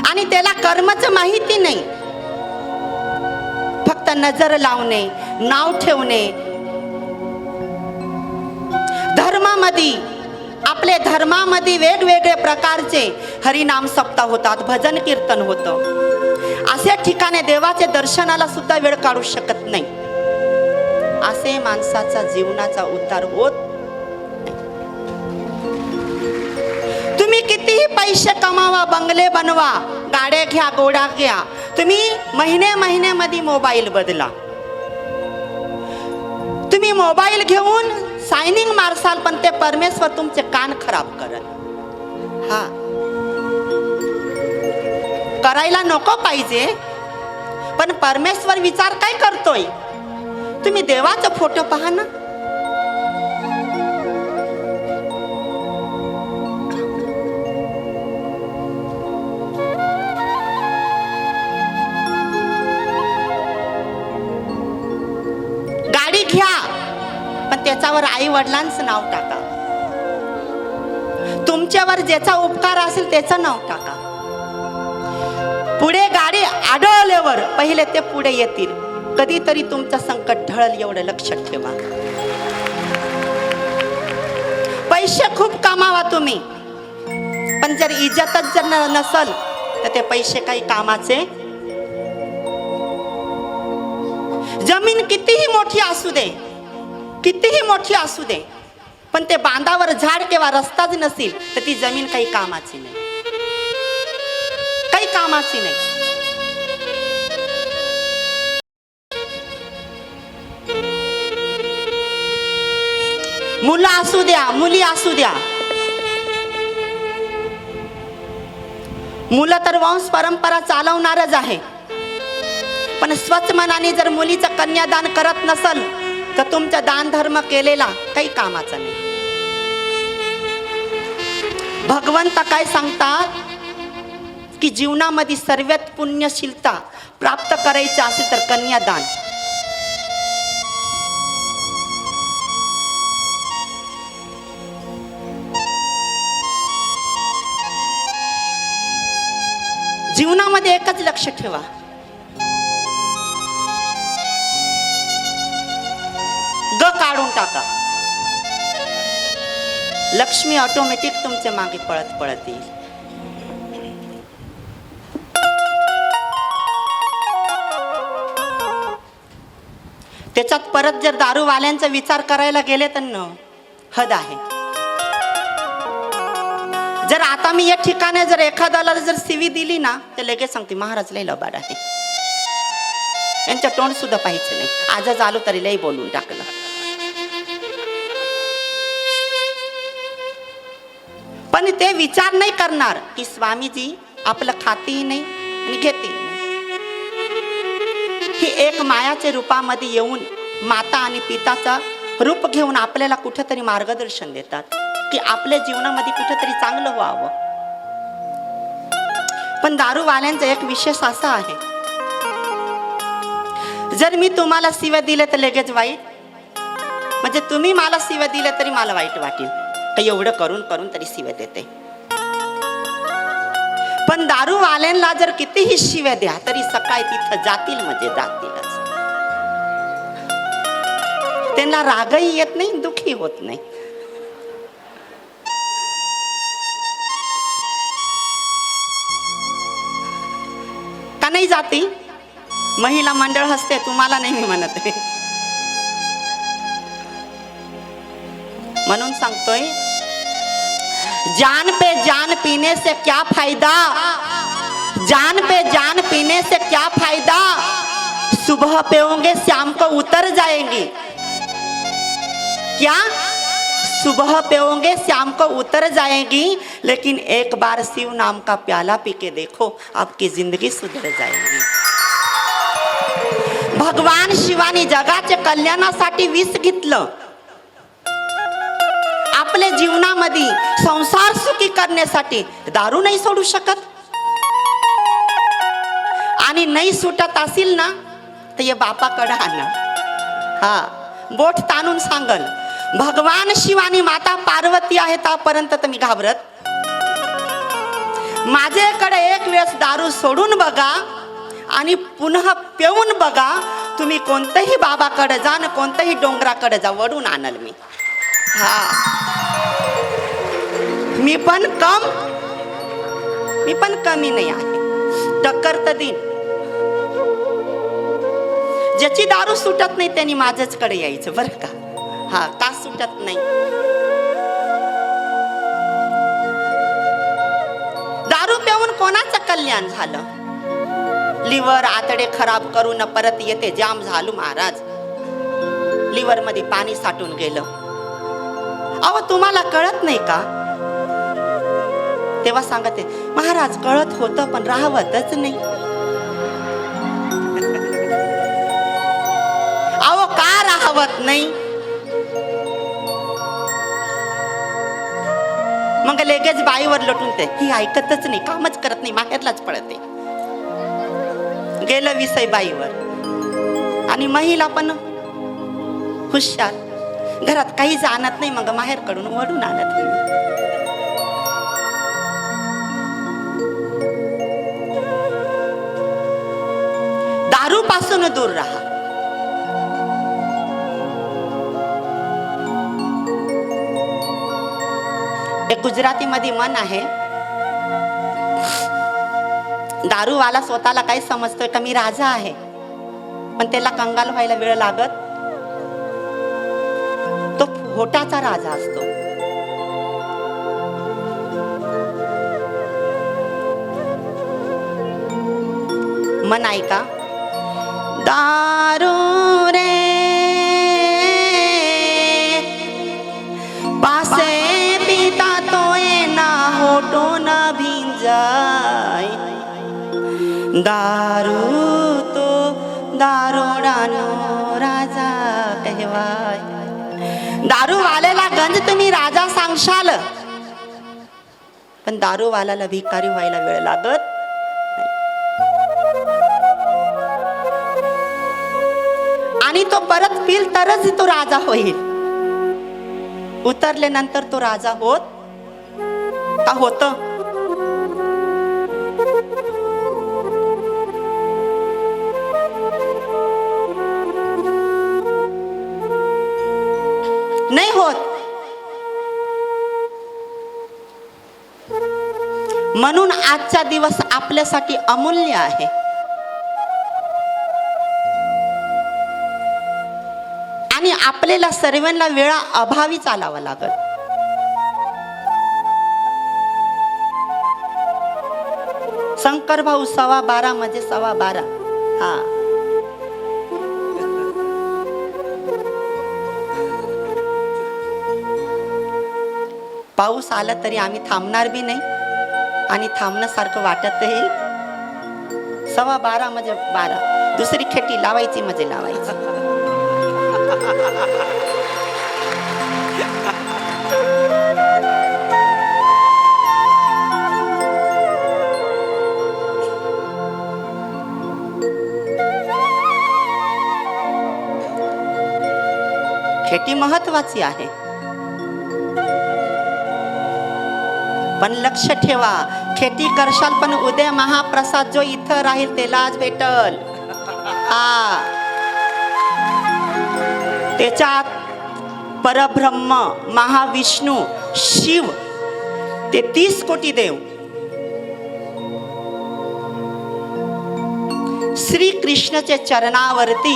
आणि त्याला कर्मच माहिती नाही, फक्त नजर लावणे, नाव ठेवणे, धर्मामध्ये आपले धर्मामध्ये वेगवेगळे प्रकारचे हरिनाम सप्ताह होतात, भजन कीर्तन होतं. अशा ठिकाणी देवाचे दर्शनाला सुद्धा वेळ काढू शकत नाही. असे माणसाचा जीवनाचा उद्धार होत नाही. तुम्ही कितीही पैसे कमावा, बंगले बनवा, गाड्या घ्या, गोड्या घ्या, तुम्ही महिन्यामध्ये मोबाईल बदला, तुम्ही मोबाईल घेऊन सायनिंग मारसाल पण ते परमेश्वर तुमचे कान खराब करल. हा करायला नको पाहिजे, पण परमेश्वर विचार काय करतोय, तुम्ही देवाचा फोटो पहा ना. गाडी घ्या पण त्याच्यावर आई वडिलांचं नाव टाका. तुमच्यावर ज्याचा उपकार असेल त्याचं नाव टाका. पुढे गाडी आढळल्यावर पहिले ते पुढे येतील. कधीतरी तुमचं संकट ढळल एवढं लक्षात ठेवा. पैसे खूप कमावा तुम्ही, पण जर इज्जतच जर नसल तर ते पैसे काही कामाचे. जमीन कितीही मोठी असू दे, कितीही मोठी असू दे, पण ते बांधावर झाड किंवा रस्ताच नसेल तर ती जमीन काही कामाची नाही, काही कामाची नाही. मुलं असू द्या, मुली असू द्या, मुलं तर वंश परंपरा चालवणारच आहे, पण स्वच्छ मनाने जर मुलीचं कन्यादान करत नसल तर तुमचा दान धर्म केलेला काही कामाचा नाही. भगवंत काय सांगतात की जीवनामध्ये सर्वात पुण्यशीलता प्राप्त करायची असेल तर कन्यादान. जीवनामध्ये एकच लक्ष ठेवा, ग काढून टाका, लक्ष्मी ऑटोमॅटिक तुमच्या मागे पळत पळत येईल. त्याच्यात परत जर दारूवाल्यांचा विचार करायला गेले तर न हद आहे. जर आता मी या ठिकाणी जर एखाद्याला जर सीवी दिली ना तर लगेच सांगते महाराज लय लबाड आहे, यांच्या तोंड सुद्धा पाहायचं नाही. आजच आलो तरी लय बोलून टाकलं. पण ते विचार नाही करणार की स्वामीजी आपलं खातेही नाही आणि घेतेही नाही. ही एक मायाच्या रूपामध्ये येऊन माता आणि पिताचा रूप घेऊन आपल्याला कुठेतरी मार्गदर्शन देतात की आपल्या जीवनामध्ये कुठेतरी चांगलं व्हावं. पण दारूवाल्यांचा एक विशेष असा आहे, जर मी तुम्हाला शिव्या दिले तर लगेच वाईट, म्हणजे तुम्ही मला शिव्या दिले तरी मला वाईट वाटेल, तर एवढं करून करून तरी शिव्या देते. पण दारूवाल्यांना जर कितीही शिव्या द्या तरी सकाळी तिथं जातील म्हणजे जातीलच. त्यांना रागही येत नाही, दुःखी होत नाही. जाती महिला मंडळ हसते, तुम्हाला नाही मी म्हणत आहे. म्हणून सांगतोय, जान पे जान पीने से क्या फायदा, जान पे जान पीने से क्या फायदा, सुबह पियोगे शाम को उतर जाएंगी. क्या? सुबह पियोगे शाम को उतर जाएगी, लेकिन एक बार शिव नाम का प्याला पी के देखो, आपकी जिंदगी सुधर जाएगी. भगवान शिवानी जगाच्या कल्याणासाठी विष घेतलं. आपल्या जीवनामध्ये संसार सुखी करण्यासाठी दारू नाही सोडू शकत. आणि नाही सुटत असेल ना तर ये बापाकडे आणा. हा, बोट ताणून सांगल, भगवान शिवानी माता पार्वती आहे तापर्यंत तर मी घाबरत. माझ्याकडे एक वेळेस दारू सोडून बघा आणि पुन्हा पिऊन बघा, तुम्ही कोणत्याही बाबाकडे जा ना कोणत्याही डोंगराकडे जा, वडून आणल मी. हा, मी पण कमी नाही आहे, टक्कर तर देईन. ज्याची दारू सुटत नाही त्यांनी माझ्याचकडे यायचं बरं का. हा, का सुटत नाही? दारू पिऊन कोणाचं कल्याण झालं? लिव्हर आतडे खराब करून परत येते जाम झालो महाराज. लिव्हर मध्ये पाणी साठून गेलं. अहो, तुम्हाला कळत नाही का? तेव्हा सांगते, महाराज कळत होतं पण राहवतच नाही. अहो, का राहवत नाही? मग लगेच बाईवर लटून ते, ही ऐकतच नाही, कामच करत नाही, माहेरलाच पळते. गेलं विषय बाईवर. आणि महिला पण हुशार, घरात काही जाणत नाही, मग माहेर कडून वडून आणत नाही. दारू पासून दूर राहा. एक गुजराती मध्ये मन आहे, दारूवाला स्वतःला काय समजतोय का मी राजा आहे, पण त्याला कंगाल व्हायला वेळ लागत. तो होटाचा राजा असतो. मन ऐका, दारू रे पासे पिता तोय ना होटो न भिंजाय, दारू तो दारोडानो राजा कहवाय. दारूवाल्याला गंज तुम्ही राजा सांगशाल, पण दारूवाल्याला भिकारी व्हायला वेळ लागत. आणि तो परत पिल तरच तो राजा होईल. उतरल्यानंतर तो राजा होत का? होत नाही होत. म्हणून आजचा दिवस आपल्यासाठी अमूल्य आहे. आणि आपल्याला सर्वांना वेळा अभावी चालावं लागल. शंकर भाऊ 12:15 म्हणजे 12:15. हा, पाऊस आला तरी आम्ही थांबणार बी नाही आणि थांबण्यासारखं वाटतही. 12:15 म्हणजे 12. दुसरी खेटी लावायची म्हणजे लावायची. खेती महत्वाची आहे, पण लक्ष ठेवा, खेती करशाल पण उद्या महाप्रसाद जो इथं राहील त्यालाच भेटल. हा, त्याच्यात परब्रह्म महाविष्णू शिव 33 कोटी देव श्री कृष्णच्या चरणावरती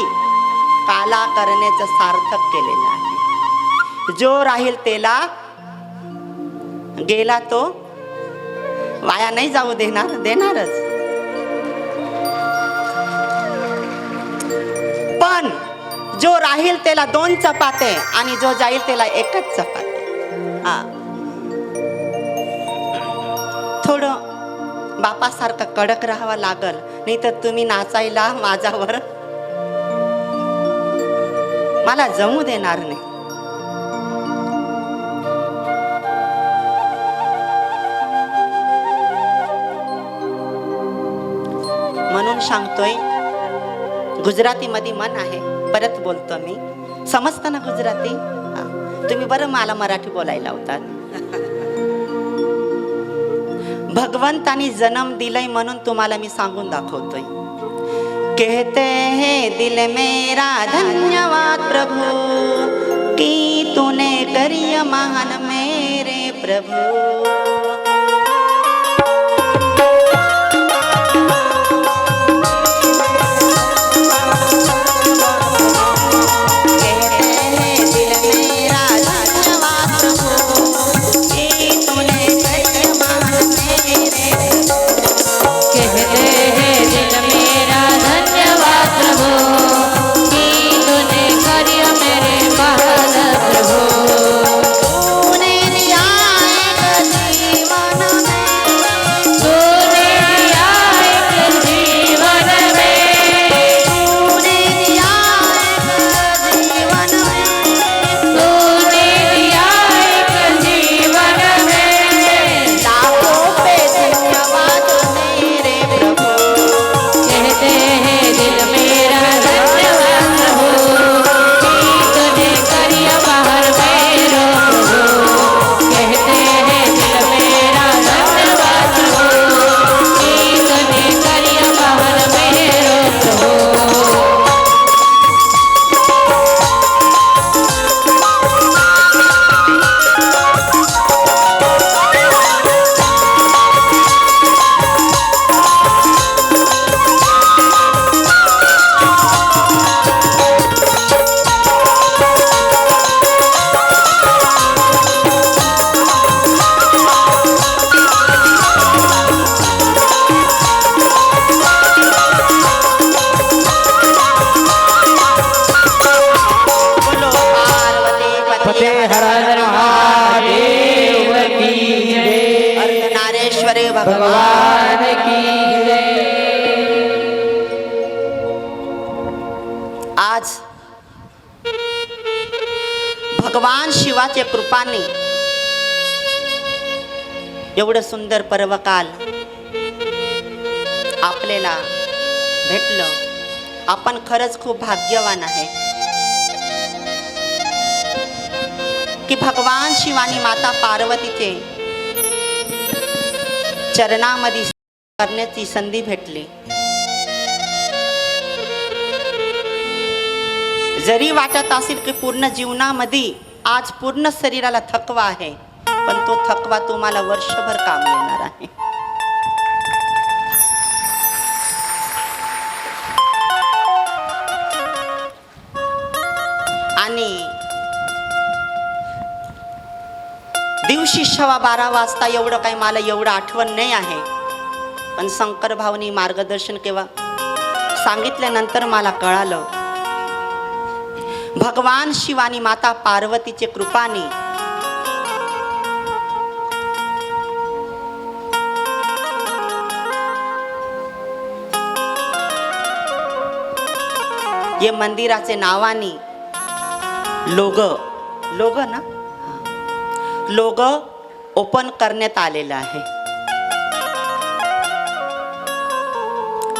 काला करण्याचं सार्थक केलेलं आहे. जो राहील त्याला गेला तो वाया नाही जाऊ देणारच. पण जो राहील त्याला 2 चपाते आणि जो जाईल त्याला 1च चपाते. हा, थोडं बापासारखं कडक राहावं लागल, नाही तर तुम्ही नाचायला माझ्यावर मला जमू देणार नाही. म्हणून सांगतोय, गुजराती मध्ये मन आहे, परत बोलतो मी. समजतं ना गुजराती? तुम्ही बरं मला मराठी बोलायला लावतात. भगवंतानी जन्म दिलाय म्हणून तुम्हाला मी सांगून दाखवतोय. कहते हैं दिल मेरा धन्यवाद प्रभु कि तूने करी महान मेरे प्रभु. भगवान की जय। आज भगवान शिवाच्या कृपाने एवढं सुंदर पर्वकाल आपल्याला भेटलं। आपण खरंच खूप भाग्यवान आहे की भगवान शिवानी माता पार्वतीचे चरणामध्ये करण्याची संधी भेटली। जरी वाटत असेल की पूर्ण जीवनामध्ये आज पूर्ण शरीराला थकवा आहे, पण तो थकवा तुम्हाला वर्षभर काम येणार आहे। आणि दिवशी 12:15 वाजता एवढं काही मला एवढं आठवण नाही आहे, पण शंकर भाऊनी मार्गदर्शन केव्हा सांगितल्यानंतर मला कळालं भगवान शिवानी माता पार्वतीचे कृपाने ये मंदिराचे नावाने लोगो ओपन करण्यात आलेला आहे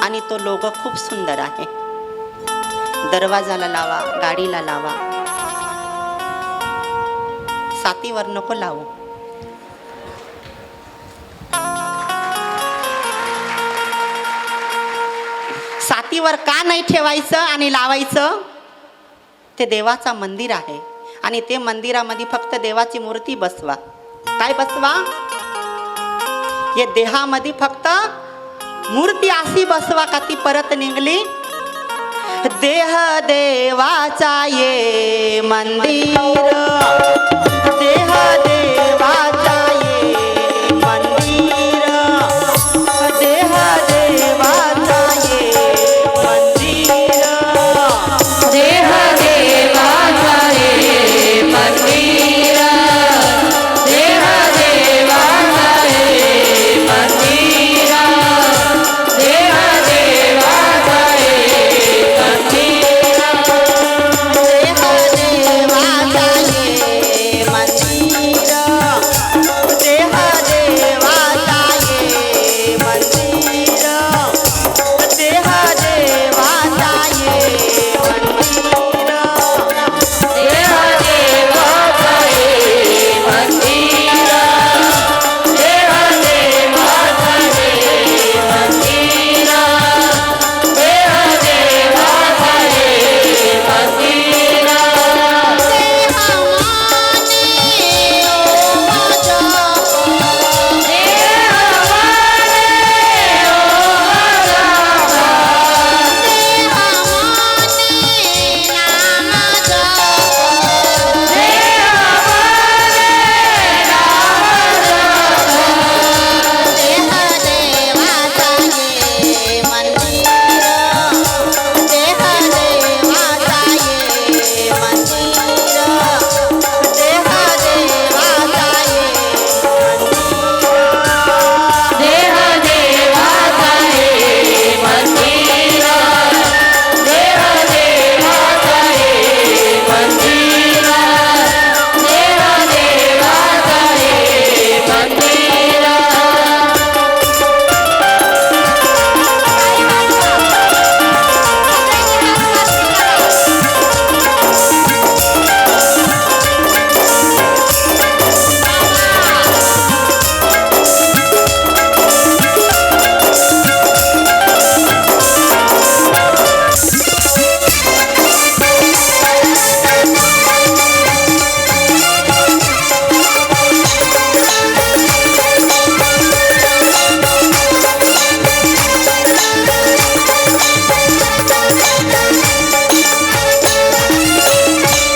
आणि तो लोगो खूप सुंदर आहे। दरवाजाला लावा, गाडीला लावा, सातीवर नको लावू। सातीवर का नाही ठेवायचं आणि लावायचं? ते देवाचा मंदिर आहे आणि ते मंदिरामध्ये फक्त देवाची मूर्ती बसवा। काय बसवा? या देहामध्ये फक्त मूर्ती अशी बसवा का ती परत निघली. देह देवाचा ये मंदिर, देह देवाचा ये मंदिर, देह देवाचा ये मंदिर, देह देवाचा ये मंदिर, देह देवाचा ये मंदिर, देह देवाचा ये मंदिर, देह देवाचा ये मंदिर, देह देवाचा ये मंदिर, देह देवाचा ये मंदिर. देह देवाचा ये मंदिर, देह देवाचा ये मंदिर, देह देवाचा ये मंदिर. देह देवाचा ये मंदिर, देह देवाचा ये मंदिर, देह देवाचा ये मंदिर.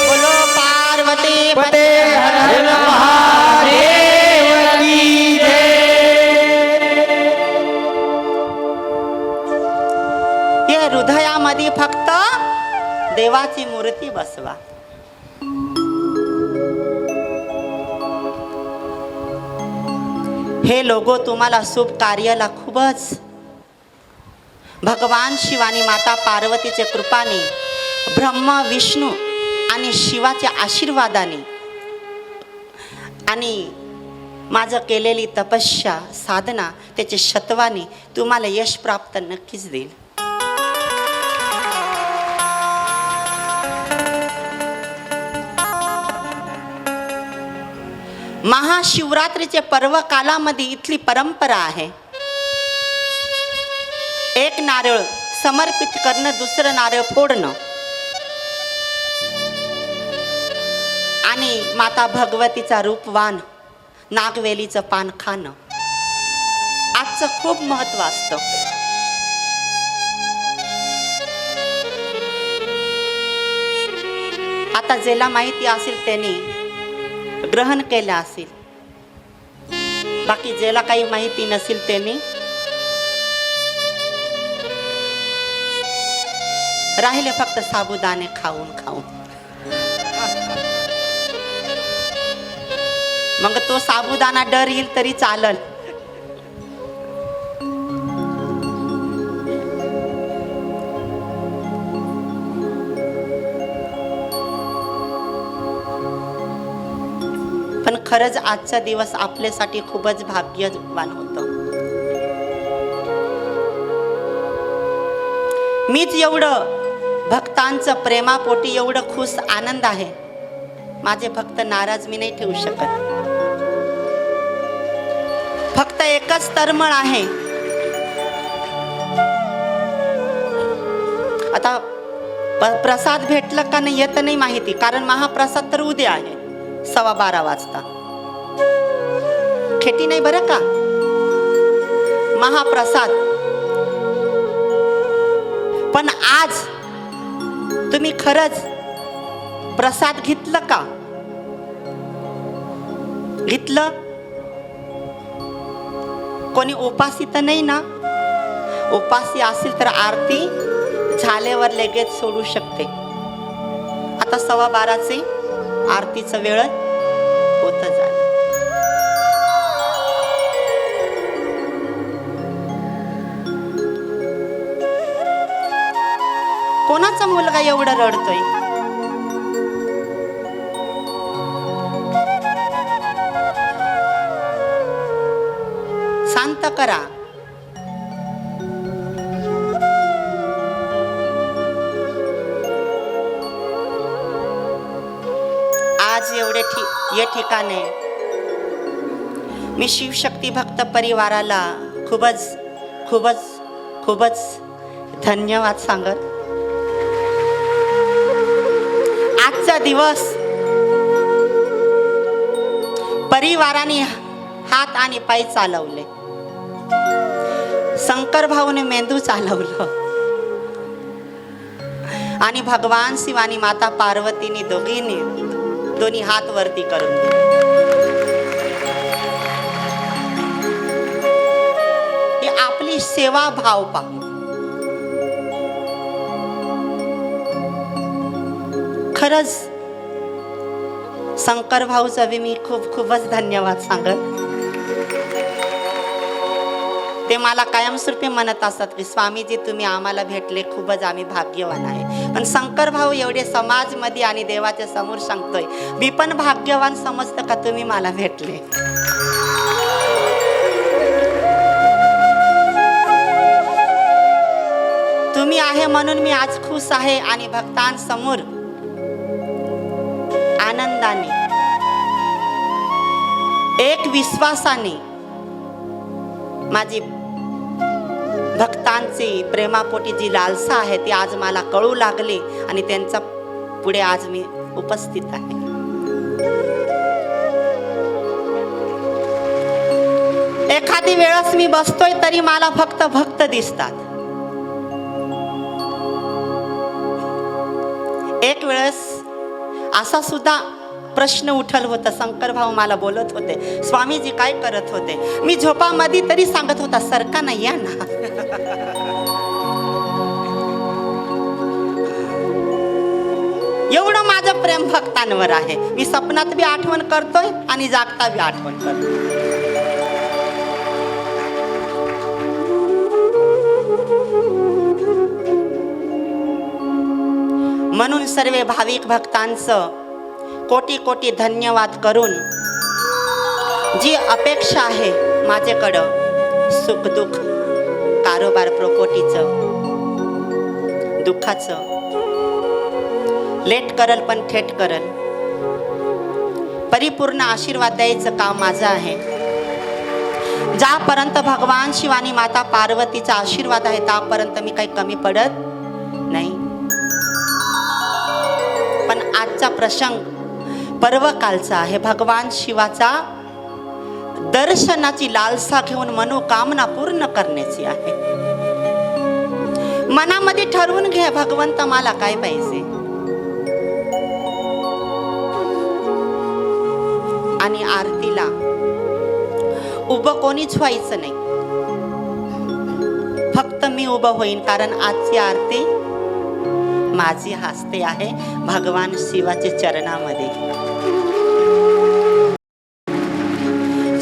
बोलो पार्वती पते हे हृदयामध्ये फक्त देवाची मूर्ती बसवा. हे लोगो तुम्हाला शुभ कार्याला खूपच भगवान शिव आणि माता पार्वतीचे कृपाने, ब्रह्मा विष्णू आणि शिवाच्या आशीर्वादाने आणि माझं केलेली तपस्या साधना त्याच्या शतवाने तुम्हाला यश प्राप्त नक्कीच देईल. महाशिवरात्रीचे पर्व कालामध्ये इथली परंपरा आहे. एक नारळ समर्पित करणं, दुसरं नारळ फोडणं आणि माता भगवतीचा रूपवान नागवेलीचं पान खाणं आजचं खूप महत्व असतं. आता ज्याला माहिती असेल त्याने ग्रहण केलं असेल, बाकी ज्याला काही माहिती नसेल त्याने राहिले फक्त साबुदाणे खाऊन खाऊन. मग तो साबुदाणा डर येईल तरी चालल. पण खरंच आजचा दिवस आपल्यासाठी खूपच भाग्यवान होतं. मीच एवढं भक्तांचं प्रेमापोटी एवढं खुश आनंद आहे. माझे भक्त नाराज मी नाही ठेवू शकत. फक्त एकच तळमळ आहे. आता प्रसाद भेटलं का नाही येत नाही माहिती, कारण महाप्रसाद तर उद्या आहे 12:15 वाजता. खेटी नाही बरं का. महाप्रसाद पण आज तुम्ही खरंच प्रसाद घेतलं का? घेतलं? कोणी उपासी तर नाही ना? उपासी असेल तर आरती झाल्यावर लगेच सोडू शकते. आता 12:15 आरतीचं वेळ होत झालं. कोणाचा मुलगा एवढं रडतोय? शांत करा. आज या ठिकाणी मी शिवशक्ती भक्त परिवाराला खूपच खूपच खूपच धन्यवाद सांगत. आजचा दिवस परिवाराने हात आणि पाय चालवले. शंकर भाऊने मेंदू चालवलं आणि भगवान शिव आणि माता पार्वतीने दोन्ही हात वरती करून दिले. ही आपली सेवा भाव पाहू. खरंच शंकर भाऊचा बी मी खूपच धन्यवाद सांगत. ते मला कायमस्वरूपी म्हणत असतात की स्वामीजी तुम्ही आम्हाला भेटले, खूपच आम्ही भाग्यवान आहे. पण शंकर भाऊ एवढे समाजमध्ये आणि देवाच्या समोर सांगतोय, मी पण भाग्यवान समजतं का तुम्ही मला भेटले. तुम्ही आहे म्हणून मी आज खुश आहे आणि भक्तांसमोर आनंदाने एक विश्वासाने माझी भक्तांची प्रेमापोटी जी लालसा आहे ती आज मला कळू लागली आणि त्यांचा पुढे आज मी उपस्थित आहे. एखादी वेळेस मी बसतोय तरी मला फक्त भक्त दिसतात. एक वेळेस असा सुद्धा प्रश्न उठल होता. शंकर भाऊ मला बोलत होते, स्वामीजी काय करत होते? मी झोपामध्ये तरी सांगत होता सरका नाही या ना. एवढं माझं प्रेम भक्तांवर आहे. मी स्वप्नात बी आठवण करतोय आणि जागता बी आठवण करतोय. म्हणून सर्व भाविक भक्तांचं कोटी कोटी धन्यवाद करून जी अपेक्षा आहे माझ्याकडं सुख दुःख कारोबार प्रकोटीचं दुःखाचं लेट करल पण थेट करल परिपूर्ण आशीर्वाद द्यायचं काम माझं आहे. ज्यापर्यंत भगवान शिव आणि माता पार्वतीचा आशीर्वाद आहे त्यापर्यंत मी काही कमी पडत नाही. पण आजचा प्रसंग पर्वकालचा आहे. भगवान शिवाचा दर्शनाची लालसा घेऊन मनोकामना पूर्ण करण्याची आहे. मनामध्ये ठरवून घ्या भगवंत मला काय पाहिजे आणि आरतीला उभं कोणीच व्हायचं नाही. फक्त मी उभं होईन कारण आजची आरती माझी हस्ते आहे भगवान शिवाच्या चरणामध्ये.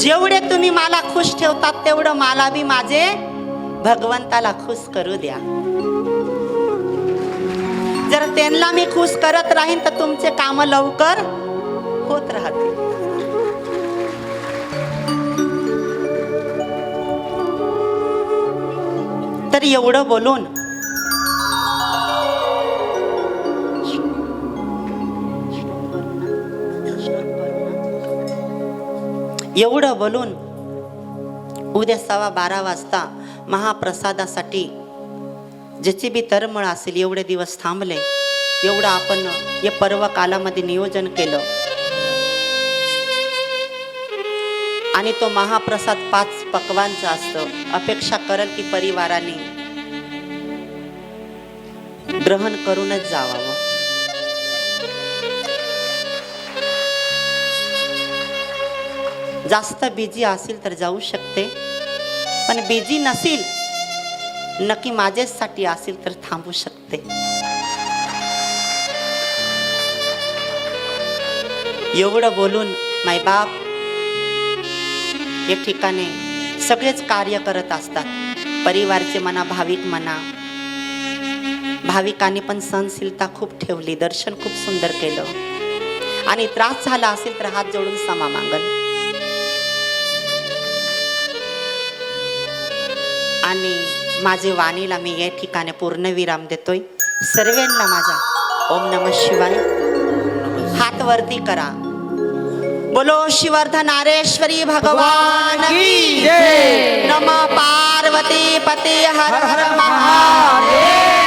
जेवढे तुम्ही मला खुश ठेवतात तेवढं मला बी माझे भगवंताला खुश करू द्या. जर त्यांना मी खुश करत राहीन तर तुमचे काम लवकर होत राहतील. तर एवढं बोलून उद्या 12:15 वाजता महाप्रसादासाठी ज्याची बी तरमळ असेल एवढे दिवस थांबले, एवढं आपण या पर्व कालामध्ये नियोजन केलं आणि तो महाप्रसाद 5 पक्वांचा असतो. अपेक्षा करल की परिवाराने ग्रहण करूनच जावावं. जास्त बिझी असेल तर जाऊ शकते, पण बिझी नसेल, नक्की माझ्यासाठी असेल तर थांबू शकते. एवढं बोलून मायबाप या ठिकाणी सगळेच कार्य करत असतात. परिवारचे म्हणा, भाविक म्हणा, भाविकांनी पण सहनशीलता खूप ठेवली, दर्शन खूप सुंदर केलं. आणि त्रास झाला असेल तर हात जोडून क्षमा मागन. आणि माझे वाणीला मी या ठिकाणी पूर्ण विराम देतोय. सर्वांना माझा ओम नमः शिवाय. हात वरती करा. बोलो शिवर्धनारेश्वरी भगवान की जय. नमः पार्वती पते हर हर महादेव.